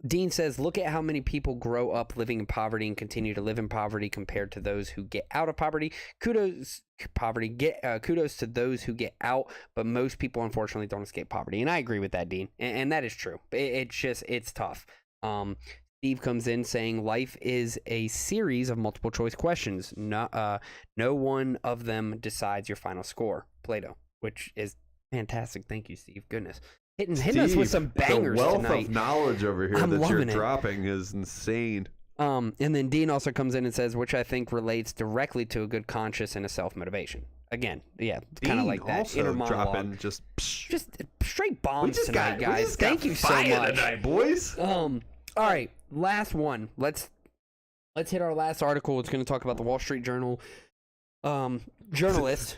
Dean says, look at how many people grow up living in poverty and continue to live in poverty compared to those who get out of poverty. Kudos to those who get out, but most people unfortunately don't escape poverty. And I agree with that, Dean. And that is true. It's tough. Steve comes in saying life is a series of multiple choice questions. No one of them decides your final score. Plato, which is fantastic. Thank you, Steve. Goodness. Hitting us with some bangers the wealth tonight. of knowledge over here I'm that you're loving it. dropping is insane. And then Dean also comes in and says, which I think relates directly to a good conscience and a self-motivation. Again, yeah, kind of like that also inner monologue. dropping just Straight bombs tonight, we guys. just got Thank you so fire much. tonight, boys. All right, last one. Let's hit our last article. It's going to talk about the Wall Street Journal journalist.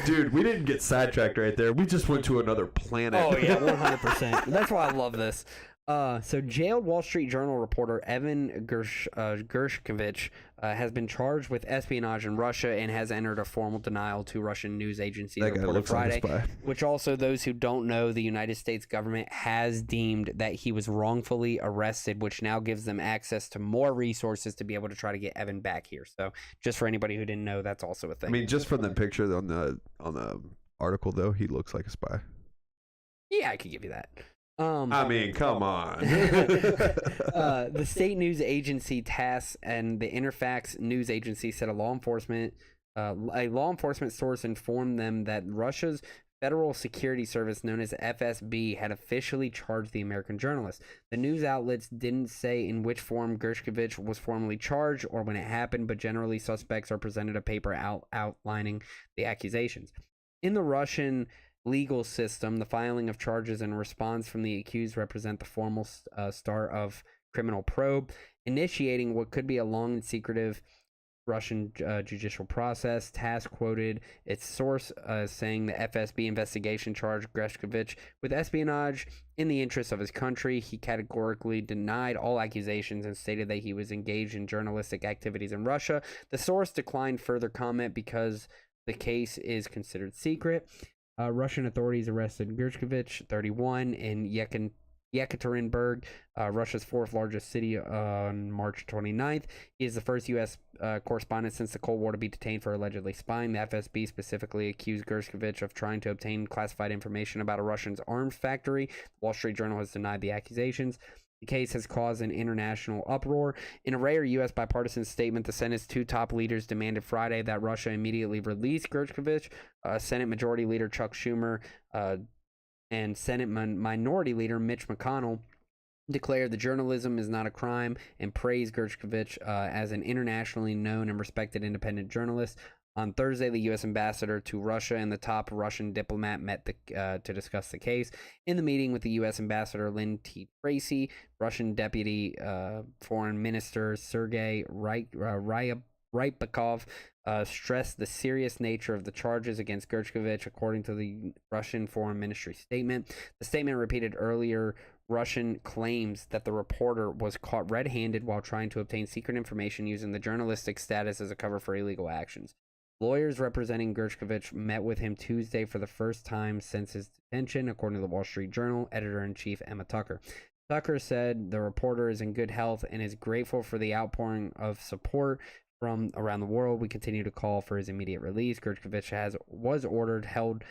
Dude, we didn't get sidetracked right there. We just went to another planet. Oh yeah, 100%. That's why I love this. So jailed Wall Street Journal reporter Evan Gershkovich has been charged with espionage in Russia and has entered a formal denial to Russian news agencies That guy reported looks like a Friday. spy. Which also, those who don't know, the United States government has deemed that he was wrongfully arrested, which now gives them access to more resources to be able to try to get Evan back here. So just for anybody who didn't know, that's also a thing. I mean, just from the picture on the article, though, he looks like a spy. Yeah, I could give you that. I mean, come on. The state news agency TASS and the Interfax news agency said a law enforcement source informed them that Russia's Federal Security Service, known as FSB, had officially charged the American journalist. The news outlets didn't say in which form Gershkovich was formally charged or when it happened, but generally suspects are presented a paper outlining the accusations. In the Russian legal system, the filing of charges and response from the accused represent the formal start of criminal probe, initiating what could be a long and secretive Russian judicial process. TASS quoted its source saying the FSB investigation charged Gershkovich with espionage in the interests of his country. He categorically denied all accusations and stated that he was engaged in journalistic activities in Russia. The source declined further comment because the case is considered secret. Russian authorities arrested Gershkovich, 31, in Yekaterinburg, Russia's fourth largest city, on March 29th. He is the first U.S. Correspondent since the Cold War to be detained for allegedly spying. The FSB specifically accused Gershkovich of trying to obtain classified information about a Russian arms factory. The Wall Street Journal has denied the accusations. The case has caused an international uproar. In a rare U.S. bipartisan statement, the Senate's two top leaders demanded Friday that Russia immediately release Gershkovich. Senate Majority Leader Chuck Schumer and Senate Minority Leader Mitch McConnell declared the journalism is not a crime and praised Gershkovich as an internationally known and respected independent journalist. On Thursday, the U.S. ambassador to Russia and the top Russian diplomat met to discuss the case. In the meeting with the U.S. ambassador Lynn T. Tracy, Russian Deputy Foreign Minister Sergei Ryabkov stressed the serious nature of the charges against Gershkovich, according to the Russian Foreign Ministry statement. The statement repeated earlier Russian claims that the reporter was caught red-handed while trying to obtain secret information using the journalistic status as a cover for illegal actions. Lawyers representing Gershkovich met with him Tuesday for the first time since his detention, according to the Wall Street Journal editor-in-chief Emma Tucker. Tucker said the reporter is in good health and is grateful for the outpouring of support from around the world. We continue to call for his immediate release. Gershkovich was ordered held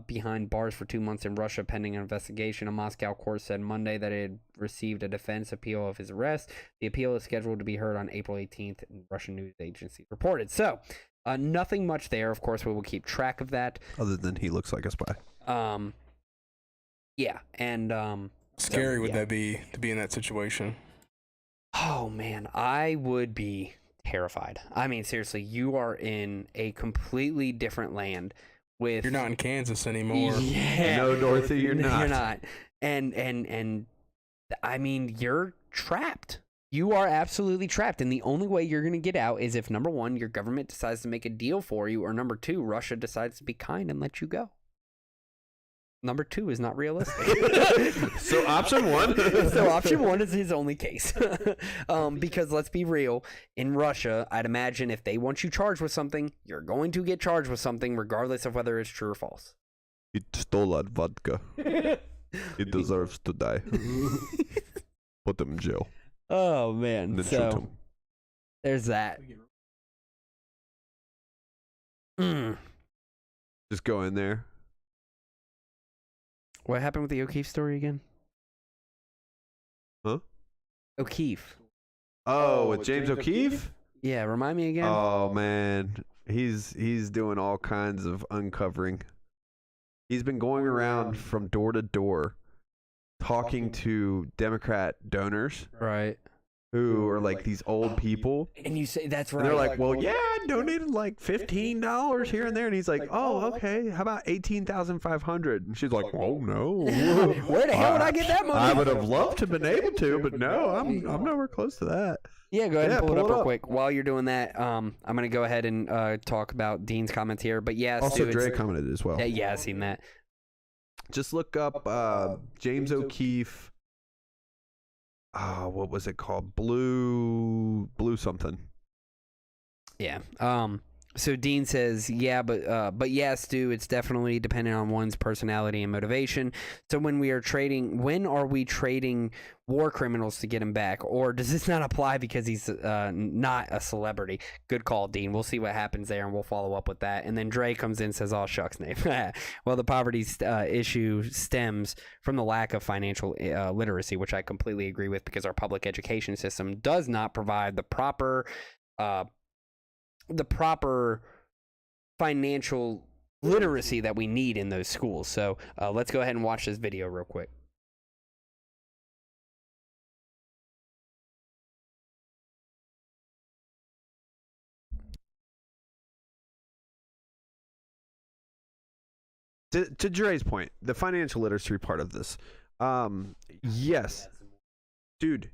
behind bars for 2 months in Russia pending an investigation. A Moscow court said Monday that it had received a defense appeal of his arrest. The appeal is scheduled to be heard on April 18th, Russian news agency reported. So, nothing much there. Of course, we will keep track of that. Other than he looks like a spy. Yeah, and Scary would that be to be in that situation? Oh man, I would be terrified. I mean, seriously, you are in a completely different land with. You're not in Kansas anymore. Yeah, No, Dorothy, you're not. You're not. And I mean, you're trapped. You are absolutely trapped, and the only way you're going to get out is if, number one, your government decides to make a deal for you, or number two, Russia decides to be kind and let you go. Number two is not realistic. So option one. So option one is his only case. Because let's be real, in Russia, I'd imagine if they want you charged with something, you're going to get charged with something regardless of whether it's true or false. He stole that vodka. He deserves to die. Put him in jail. Oh man. And then shoot So him. there's that. Just go in there. What happened with the O'Keefe story again? Huh? O'Keefe. Oh, with James O'Keefe? Yeah, remind me again. Oh man, he's doing all kinds of uncovering. He's been going around from door to door, talking to Democrat donors Right. who are like these old people. And you say that's right. And they're like, well, yeah, I donated like $15 here and there. And he's like, oh, okay. How about $18,500? And she's like, oh, no. Where the hell would I get that money? I would have loved to have been able to, but no, I'm nowhere close to that. Yeah, go ahead and Yeah, pull it pull up it real up. quick. While you're doing that, I'm going to go ahead and talk about Dean's comments here. But yeah, Also, Stu, it's- Dre commented as well. yeah, I've seen that. Just look up James O'Keefe what was it called? Blue something. Yeah. So Dean says, yeah, but yeah, Stu, it's definitely dependent on one's personality and motivation. So when are we trading war criminals to get him back? Or does this not apply because he's not a celebrity? Good call, Dean. We'll see what happens there, and we'll follow up with that. And then Dre comes in and says, oh, shucks, Nate. Well, the poverty issue stems from the lack of financial literacy, which I completely agree with, because our public education system does not provide the proper financial literacy that we need in those schools. So let's go ahead and watch this video real quick. To Dre's point, the financial literacy part of this, yes, dude,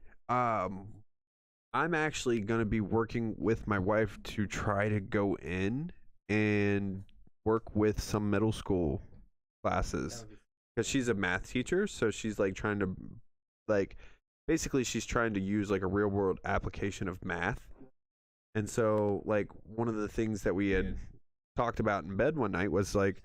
I'm actually going to be working with my wife to try to go in and work with some middle school classes, because she's a math teacher. So she's like trying to, like, basically she's trying to use like a real world application of math. And so like one of the things that we had talked about in bed one night was like,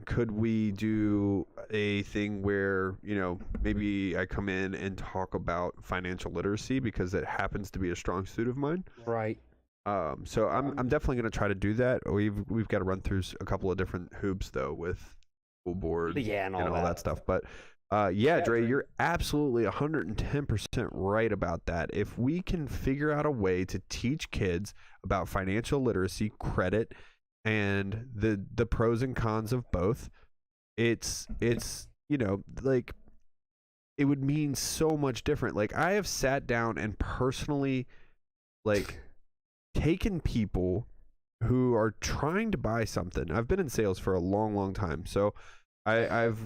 could we do a thing where, you know, maybe I come in and talk about financial literacy because it happens to be a strong suit of mine. Right. So I'm definitely going to try to do that. We've got to run through a couple of different hoops though with school board, Yeah, and all that stuff. But yeah, Dre, you're absolutely 110% right about that. If we can figure out a way to teach kids about financial literacy, credit, and the pros and cons of both, it's you know, like, it would mean so much different. Like, I have sat down and personally, like, taken people who are trying to buy something. I've been in sales for a long time, so I've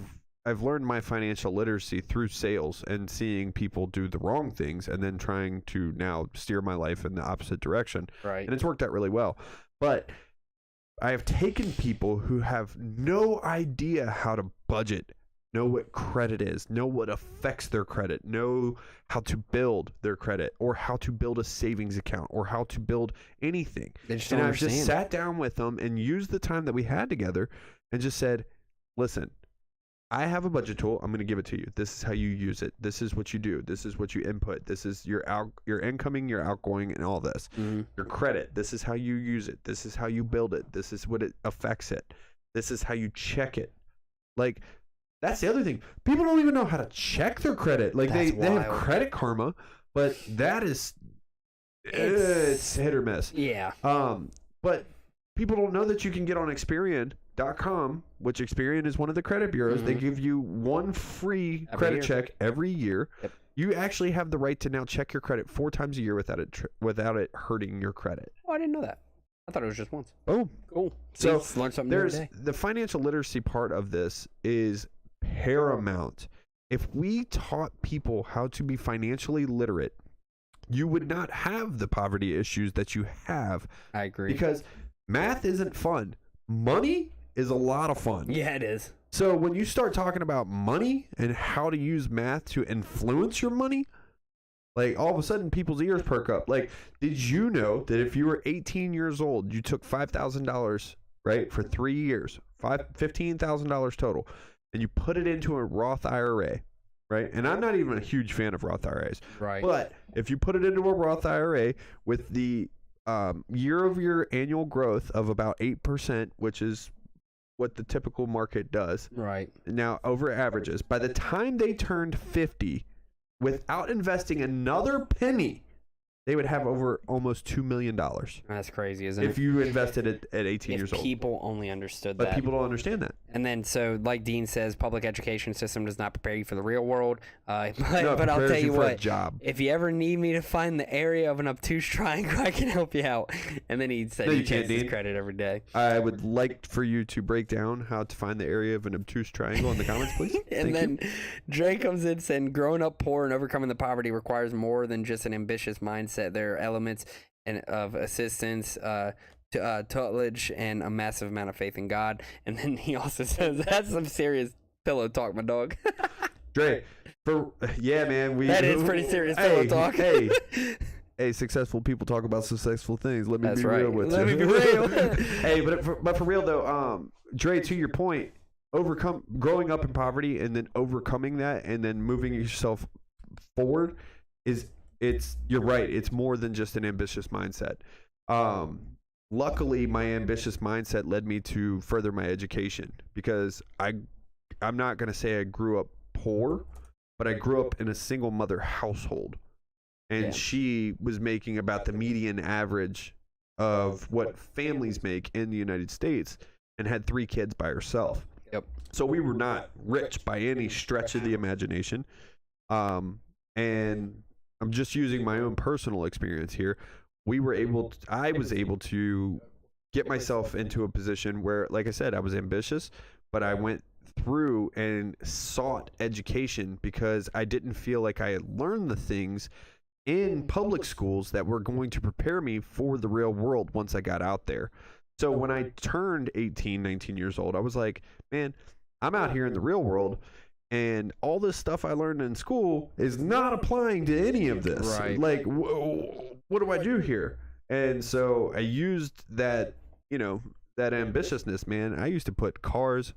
learned my financial literacy through sales and seeing people do the wrong things and then trying to now steer my life in the opposite direction. Right. And it's worked out really well. But I have taken people who have no idea how to budget, know what credit is, know what affects their credit, know how to build their credit, or how to build a savings account, or how to build anything. They just And don't I've just understand. sat down with them and used the time that we had together and just said, listen, I have a budget tool. I'm going to give it to you. This is how you use it. This is what you do. This is what you input. This is your incoming, your outgoing, and all this. Mm-hmm. Your credit. This is how you use it. This is how you build it. This is what it affects it. This is how you check it. Like, that's the other thing. People don't even know how to check their credit. Like, they have wild. Credit Karma, but that is it's hit or miss. Yeah. But people don't know that you can get on Experian.com, which Experian is one of the credit bureaus. They give you one free credit check every year. Yep. You actually have the right to now check your credit 4 times a year without it hurting your credit. Oh, I didn't know that. I thought it was just once. Oh, Cool. So See, learned something there's every day. the financial literacy part of this is paramount. If we taught people how to be financially literate, you would not have the poverty issues that you have, I agree. because math isn't fun. Money is a lot of fun. Yeah, it is. So when you start talking about money and how to use math to influence your money, like, all of a sudden people's ears perk up. Like, did you know that if you were 18 years old, you took $5,000, right, for 3 years, $15,000 total, and you put it into a Roth IRA, right? And I'm not even a huge fan of Roth IRAs. Right. But if you put it into a Roth IRA with the year-over-year annual growth of about 8%, which is what the typical market does, Right. now over averages, by the time they turned 50, without investing another penny, they would have over almost $2 million That's crazy, isn't if it? you invested it at 18 If years old. people only understood But that. people don't understand that. And then, so like Dean says, public education system does not prepare you for the real world. But, No, it but I'll prepares tell you for a what, job. if you ever need me to find the area of an obtuse triangle, I can help you out. And then he said No, he you can't, checks his Dean. credit every day. I would like for you to break down how to find the area of an obtuse triangle in the comments, please. And Thank then you. Dre comes in saying, growing up poor and overcoming the poverty requires more than just an ambitious mindset. There are elements of assistance, tutelage, and a massive amount of faith in God. And then he also says, that's some serious pillow talk, my dog. Dre, man, That is pretty serious pillow talk. Hey, successful people talk about successful things. Let me That's be right. real with Let you. me be real. Hey, but for real though, Dre, to your point, growing up in poverty and then overcoming that and then moving yourself forward you're right. It's more than just an ambitious mindset. Luckily, my ambitious mindset led me to further my education because I'm not going to say I grew up poor, but I grew up in a single mother household. And she was making about the median average of what families make in the United States and had 3 kids by herself. Yep. So we were not rich by any stretch of the imagination. And I'm just using my own personal experience here. I was able to get myself into a position where, like I said, I was ambitious, but I went through and sought education because I didn't feel like I had learned the things in public schools that were going to prepare me for the real world once I got out there. So when I turned 18, 19 years old, I was like, man, I'm out here in the real world, and all this stuff I learned in school is not applying to any of this. Right. Like, what do I do here? And so I used that, that ambitiousness, man. I used to put cars,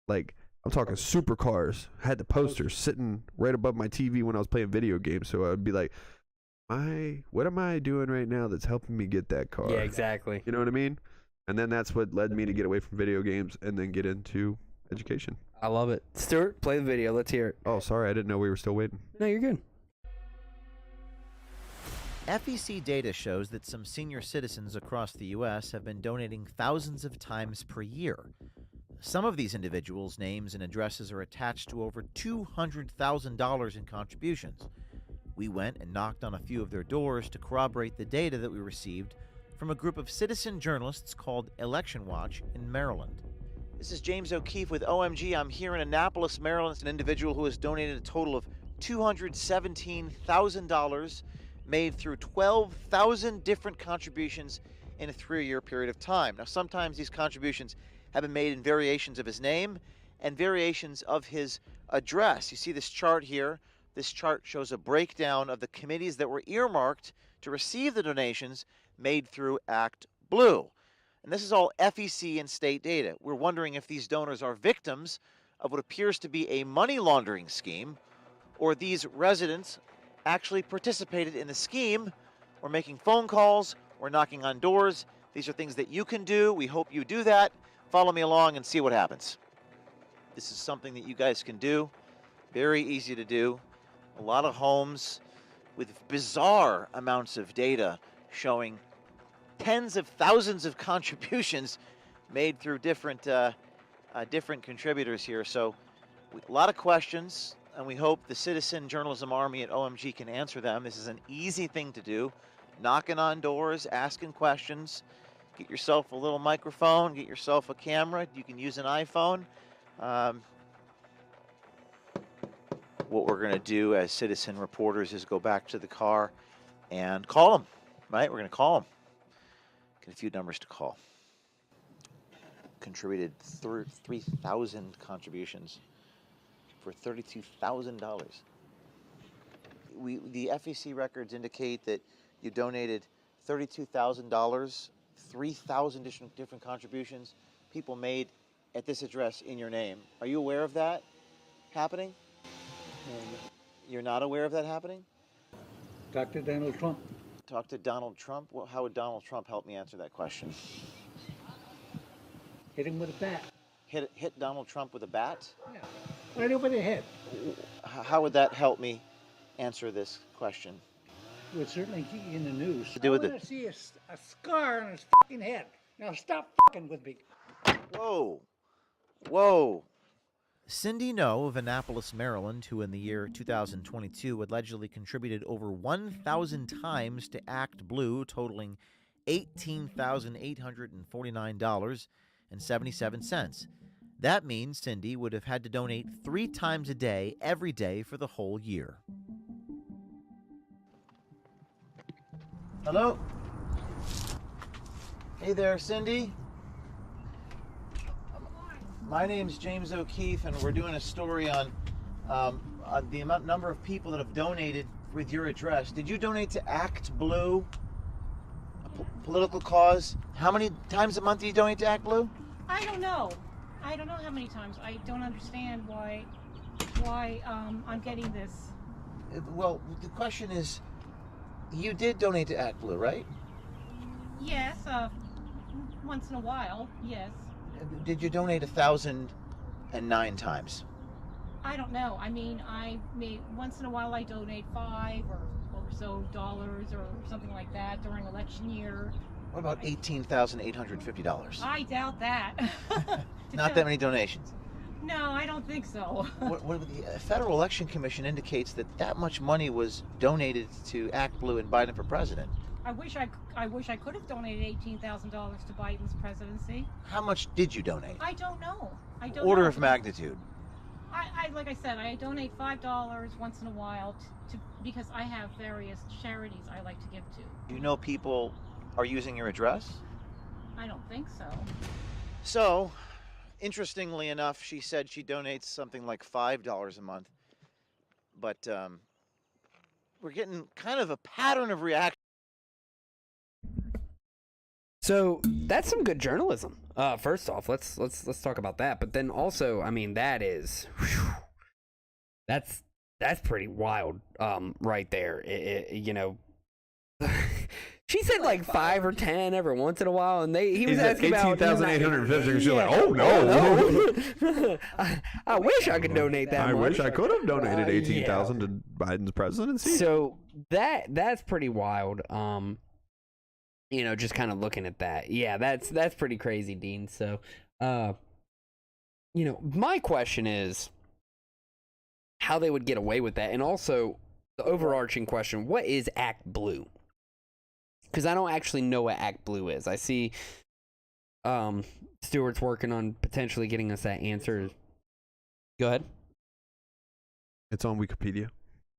like, I'm talking supercars. I had the posters sitting right above my TV when I was playing video games. So I'd be like, what am I doing right now that's helping me get that car? Yeah, exactly. You know what I mean? And then that's what led me to get away from video games and then get into education. I love it. Stuart, play the video. Let's hear it. Oh, sorry. I didn't know we were still waiting. No, you're good. FEC data shows that some senior citizens across the U.S. have been donating thousands of times per year. Some of these individuals' names and addresses are attached to over $200,000 in contributions. We went and knocked on a few of their doors to corroborate the data that we received from a group of citizen journalists called Election Watch in Maryland. This is James O'Keefe with OMG. I'm here in Annapolis, Maryland. It's an individual who has donated a total of $217,000 made through 12,000 different contributions in a 3-year period of time. Now, sometimes these contributions have been made in variations of his name and variations of his address. You see this chart here. This chart shows a breakdown of the committees that were earmarked to receive the donations made through Act Blue. And this is all FEC and state data. We're wondering if these donors are victims of what appears to be a money laundering scheme, or these residents actually participated in the scheme, or making phone calls, or knocking on doors. These are things that you can do. We hope you do that. Follow me along and see what happens. This is something that you guys can do. Very easy to do. A lot of homes with bizarre amounts of data showing tens of thousands of contributions made through different contributors here. So a lot of questions, and we hope the Citizen Journalism Army at OMG can answer them. This is an easy thing to do. Knocking on doors, asking questions. Get yourself a little microphone, get yourself a camera. You can use an iPhone. What we're going to do as citizen reporters is go back to the car and call them, right? We're going to call them. Get a few numbers to call. Contributed 3,000 contributions for $32,000. The FEC records indicate that you donated $32,000, 3,000 different contributions people made at this address in your name. Are you aware of that happening? You're not aware of that happening? Talk to Donald Trump. Talk to Donald Trump? Well, how would Donald Trump help me answer that question? Hit him with a bat. Hit Donald Trump with a bat? Yeah. Right over the head. How would that help me answer this question? It would certainly keep you in the news. To do with I it. want to see a scar on his fucking head. Now stop fucking with me. Whoa. Whoa. Cindy No of Annapolis, Maryland, who in the year 2022 allegedly contributed over 1,000 times to Act Blue, totaling $18,849.77. That means Cindy would have had to donate 3 times a day, every day, for the whole year. Hello? Hey there, Cindy. My name's James O'Keefe, and we're doing a story on the number of people that have donated with your address. Did you donate to Act Blue, a political cause? How many times a month do you donate to Act Blue? I don't know. I don't know how many times. I don't understand why I'm getting this. Well, the question is, you did donate to Act Blue, right? Yes, once in a while, yes. Did you donate 1,009 times? I don't know. I mean, I may once in a while I donate $5 or so dollars or something like that during election year. What about $18,850? I doubt that. Not that many donations. No, I don't think so. What the Federal Election Commission indicates that much money was donated to Act Blue and Biden for president. I wish I could have donated $18,000 to Biden's presidency. How much did you donate? I don't know. I don't Order know. of magnitude. I like I said, I donate $5 once in a while to because I have various charities I like to give to. Do you know people are using your address? I don't think so. So, interestingly enough, she said she donates something like $5 a month. But we're getting kind of a pattern of reaction. So that's some good journalism. First off, let's talk about that. But then also, I mean, that's pretty wild. Right there. You know, she said like 5 or 10 every once in a while, and he was asking about 18,850. She's like, oh no. I wish I could donate that. I much. wish I could have donated 18,000 to Biden's presidency. So that's pretty wild. You know, just kind of looking at that. Yeah, that's pretty crazy, Dean. So, you know, my question is how they would get away with that. And also the overarching question, what is Act Blue? Because I don't actually know what Act Blue is. I see Stuart's working on potentially getting us that answer. Go ahead. It's on Wikipedia.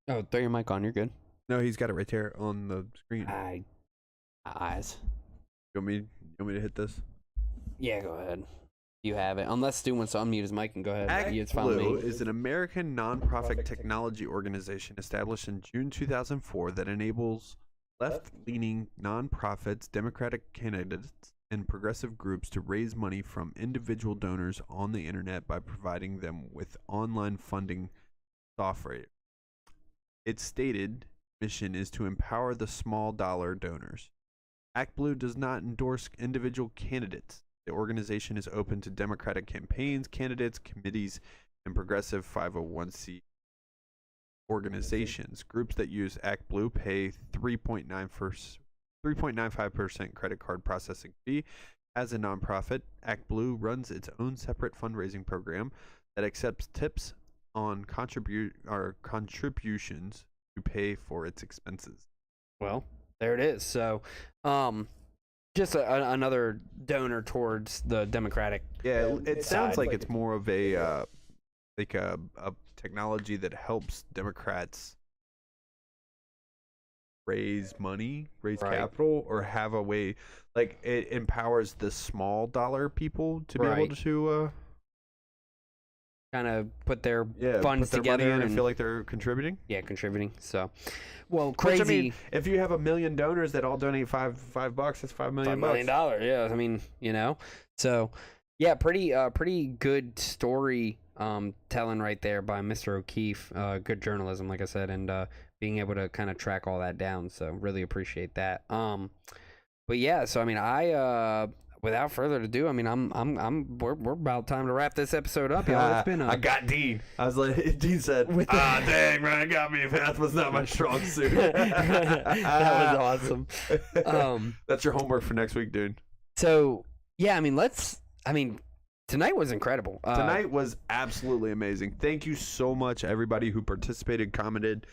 Oh, throw your mic on. You're good. No, he's got it right there on the screen. Eyes. You want me to hit this? Yeah, go ahead. You have it. Unless Stu wants to unmute his mic and go ahead. Act It's fine with Blue me. is an American nonprofit technology organization established in June 2004 that enables left-leaning nonprofits, Democratic candidates, and progressive groups to raise money from individual donors on the internet by providing them with online funding software. Its stated mission is to empower the small dollar donors. Act Blue does not endorse individual candidates. The organization is open to Democratic campaigns, candidates, committees, and progressive 501c organizations. Groups that use Act Blue pay 3.95% credit card processing fee. As a nonprofit, Act Blue runs its own separate fundraising program that accepts tips on contributions to pay for its expenses. Well, there it is. So, just another donor towards the Democratic. Yeah, it sounds side. like it's more of a like a technology that helps Democrats raise money, raise Right. capital, or have a way like it empowers the small dollar people to be Right. able to kind of put their funds funds put their together money in and feel like they're contributing. contributing. So, well, Which, crazy. I mean, if you have 1 million donors that all donate $5, that's $5 million. $5 million. Yeah, I mean, you know. So, yeah, pretty good story telling right there by Mr. O'Keefe. Good journalism, like I said, and being able to kind of track all that down. So, really appreciate that. But yeah, so I mean, without further ado, I mean, we're about time to wrap this episode up, y'all. It's been I got Dean. I was like, Dean said, dang, man, got me. Math was not my strong suit. that was awesome. That's your homework for next week, dude. So yeah, I mean, tonight was incredible. Tonight was absolutely amazing. Thank you so much, everybody who participated, commented,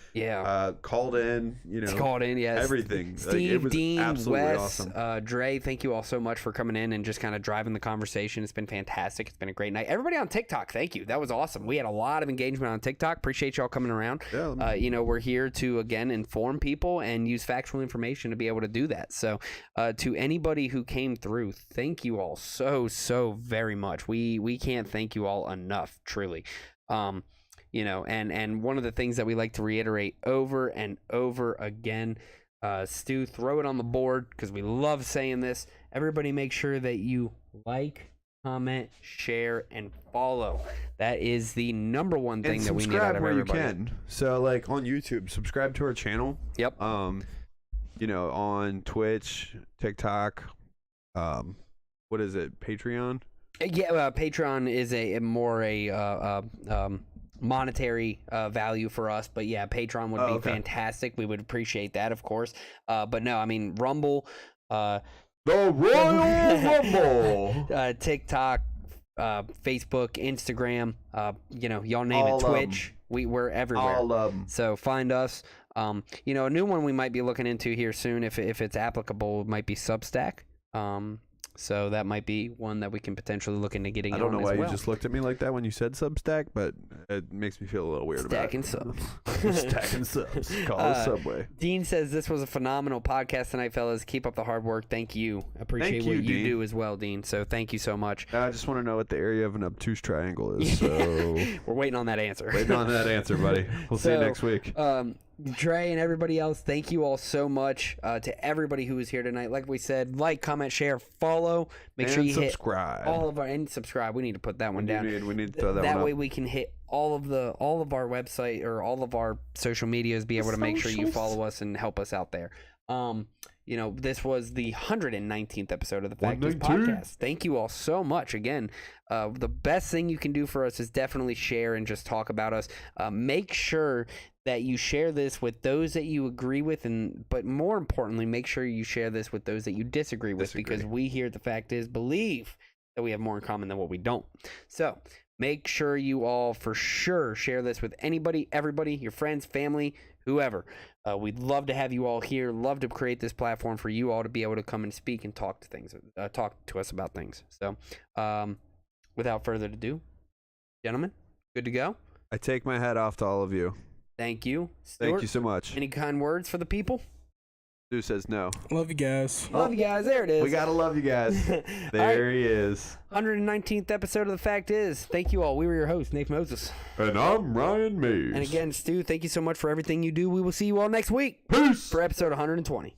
called in, called in, yes. everything. Steve, it was Dean, absolutely Wes, awesome. Dre, thank you all so much for coming in and just kind of driving the conversation. It's been fantastic. It's been a great night. Everybody on TikTok, thank you. That was awesome. We had a lot of engagement on TikTok. Appreciate y'all coming around. Yeah, we're here to, again, inform people and use factual information to be able to do that. So to anybody who came through, thank you all so very much. We can't thank you all enough, truly. And one of the things that we like to reiterate over and over again, Stu, throw it on the board because we love saying this. Everybody make sure that you like, comment, share, and follow. That is the number one thing that we need out of where everybody. you can. So like on YouTube, subscribe to our channel. Yep. On Twitch, TikTok, what is it? Patreon? Yeah, Patreon is a more monetary value for us, but yeah, Patreon would be fantastic. We would appreciate that, of course. But no, I mean Rumble, the Royal Rumble, TikTok, Facebook, Instagram, y'all name All it, of Twitch. We're everywhere. all of them. So find us. A new one we might be looking into here soon, if it's applicable, might be Substack. So that might be one that we can potentially look into getting. I don't know why as well. you just looked at me like that when you said Substack, but it makes me feel a little weird Stacking about it. subs. Stacking subs. Call us Subway. Dean says this was a phenomenal podcast tonight, fellas. Keep up the hard work. Thank you. Appreciate Thank what you, you Dean. do as well, Dean. So thank you so much. I just want to know what the area of an obtuse triangle is. So We're waiting on that answer. waiting on that answer, buddy. We'll see you So, next week. Dre and everybody else, thank you all so much to everybody who was here tonight. Like we said, like, comment, share, follow. Make sure And you subscribe. hit all of our and subscribe. We need to put that one down. We need to throw that one way up. we can hit all of our website or all of our social medias. Be able to make sure you follow us and help us out there. This was the 119th episode of the Fact Is 119. podcast. Thank you all so much. Again, the best thing you can do for us is definitely share and just talk about us. Make sure that you share this with those that you agree with, but more importantly, make sure you share this with those that you disagree with, because we here at The Fact Is believe that we have more in common than what we don't. So make sure you all for sure share this with anybody, everybody, your friends, family, whoever. We'd love to have you all here. Love to create this platform for you all to be able to come and speak and talk to us about things. So, without further ado, gentlemen, good to go. I take my hat off to all of you. Thank you. Thank Stuart, you so much. any kind words for the people? Stu says no. Love you guys. Love you guys. There it is. We gotta love you guys. There he is. 119th episode of The Fact Is. Thank you all. We were your hosts, Nick Moses. And I'm Ryan Mays. And again, Stu, thank you so much for everything you do. We will see you all next week Peace. for episode 120.